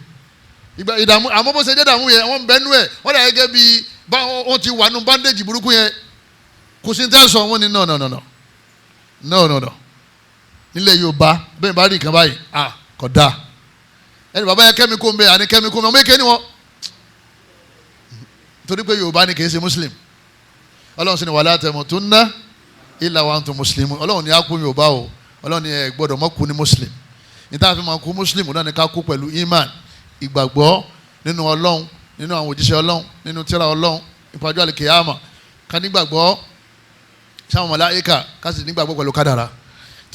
ìdààmú àmọ́ bó ṣe jẹ́ ìdààmú yẹn wọ́n ń bẹ́nu ẹ̀ wọ́n dà gẹ́gẹ́ bí wọ́n ti wà nù bandage burúkú yẹn kò sí ní tẹ́sán wọn ni no nílẹ̀ Yorùbá bẹ́ẹ̀ bá rí nǹkan báyìí kò dáa ẹni bàbá yẹn kẹ́mi kó ń bẹ àní kẹ́mi kó ń bẹ ọmọ èké ni wọn torí pé Yorùbá ni kìí ṣe Muslim Ọlọ́run sì ni wala tamutunna illa wa antum muslimun Ọlọ́run ni a kú Yorùbá o Ọlọ́run ni ẹ gbọ́dọ̀ mọ́ kú ní Muslim níta fi máa kú Muslim náà ni ká kú pẹ̀lú iman ìgbàgbọ́ nínú Ọlọ́run nínú àwọn òjíṣẹ́ Ọlọ́run nínú tírà Ọlọ́run ìpàjọ́ àlìkìyàmà ká nígbàgbọ́ sáwọn màláíkà ká sì nígbàgbọ́ pẹ̀lú kádàrá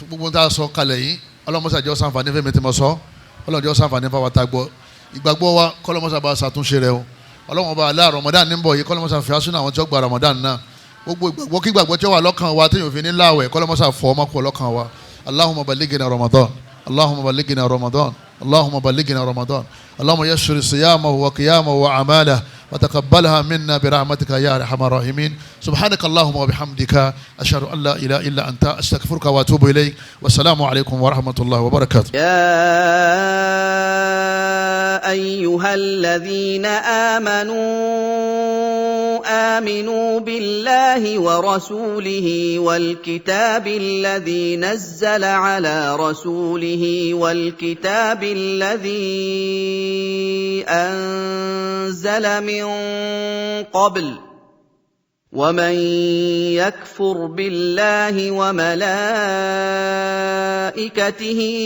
gbogbo tá a sọ kalẹ̀ yìí Ọlọ́run mọ́sá jẹ́ ṣàǹfààní fẹ́mi tí mo sọ Ọlọ́run jẹ́ ṣàǹfààní fáwọn tá a gbọ́ ìgbàgbọ́ wa kọ́lọ́ mọ́sá bá a ṣàtúnṣe rẹ o Ọlọ́run ọba alá Ramadan ní bọ̀ yìí kọ́lọ́ mọ́sá fi asúnà àwọn tí ó gba Ramadan náà gbogbo ìgbàgbọ́ kí gbàgbọ́ tí ó wà lọ́kàn wa téèyàn fi ní láwẹ̀ kọ́lọ́ mọ́sá fọ́ ọmọ kú lọ́kàn wa Allahumma ballighna Ramadan Allahumma ballighna Ramadan اللهم بلغنا رمضان اللهم يسر صيامه وقيامه وأعماله وتقبلها منا برحمتك يا أرحم الراحمين سبحانك اللهم وبحمدك أشهد أن لا إله إلا أنت أستغفرك وأتوب إليك والسلام عليكم ورحمة الله وبركاته يا أيها الذين آمنوا بالله ورسوله والكتاب الذي نزل على رسوله والكتاب الذي أنزل من قبل ومن يكفر بالله وملائكته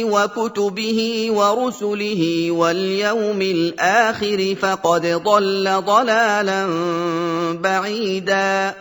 وكتبه ورسله واليوم الآخر فقد ضل ضلالا بعيدا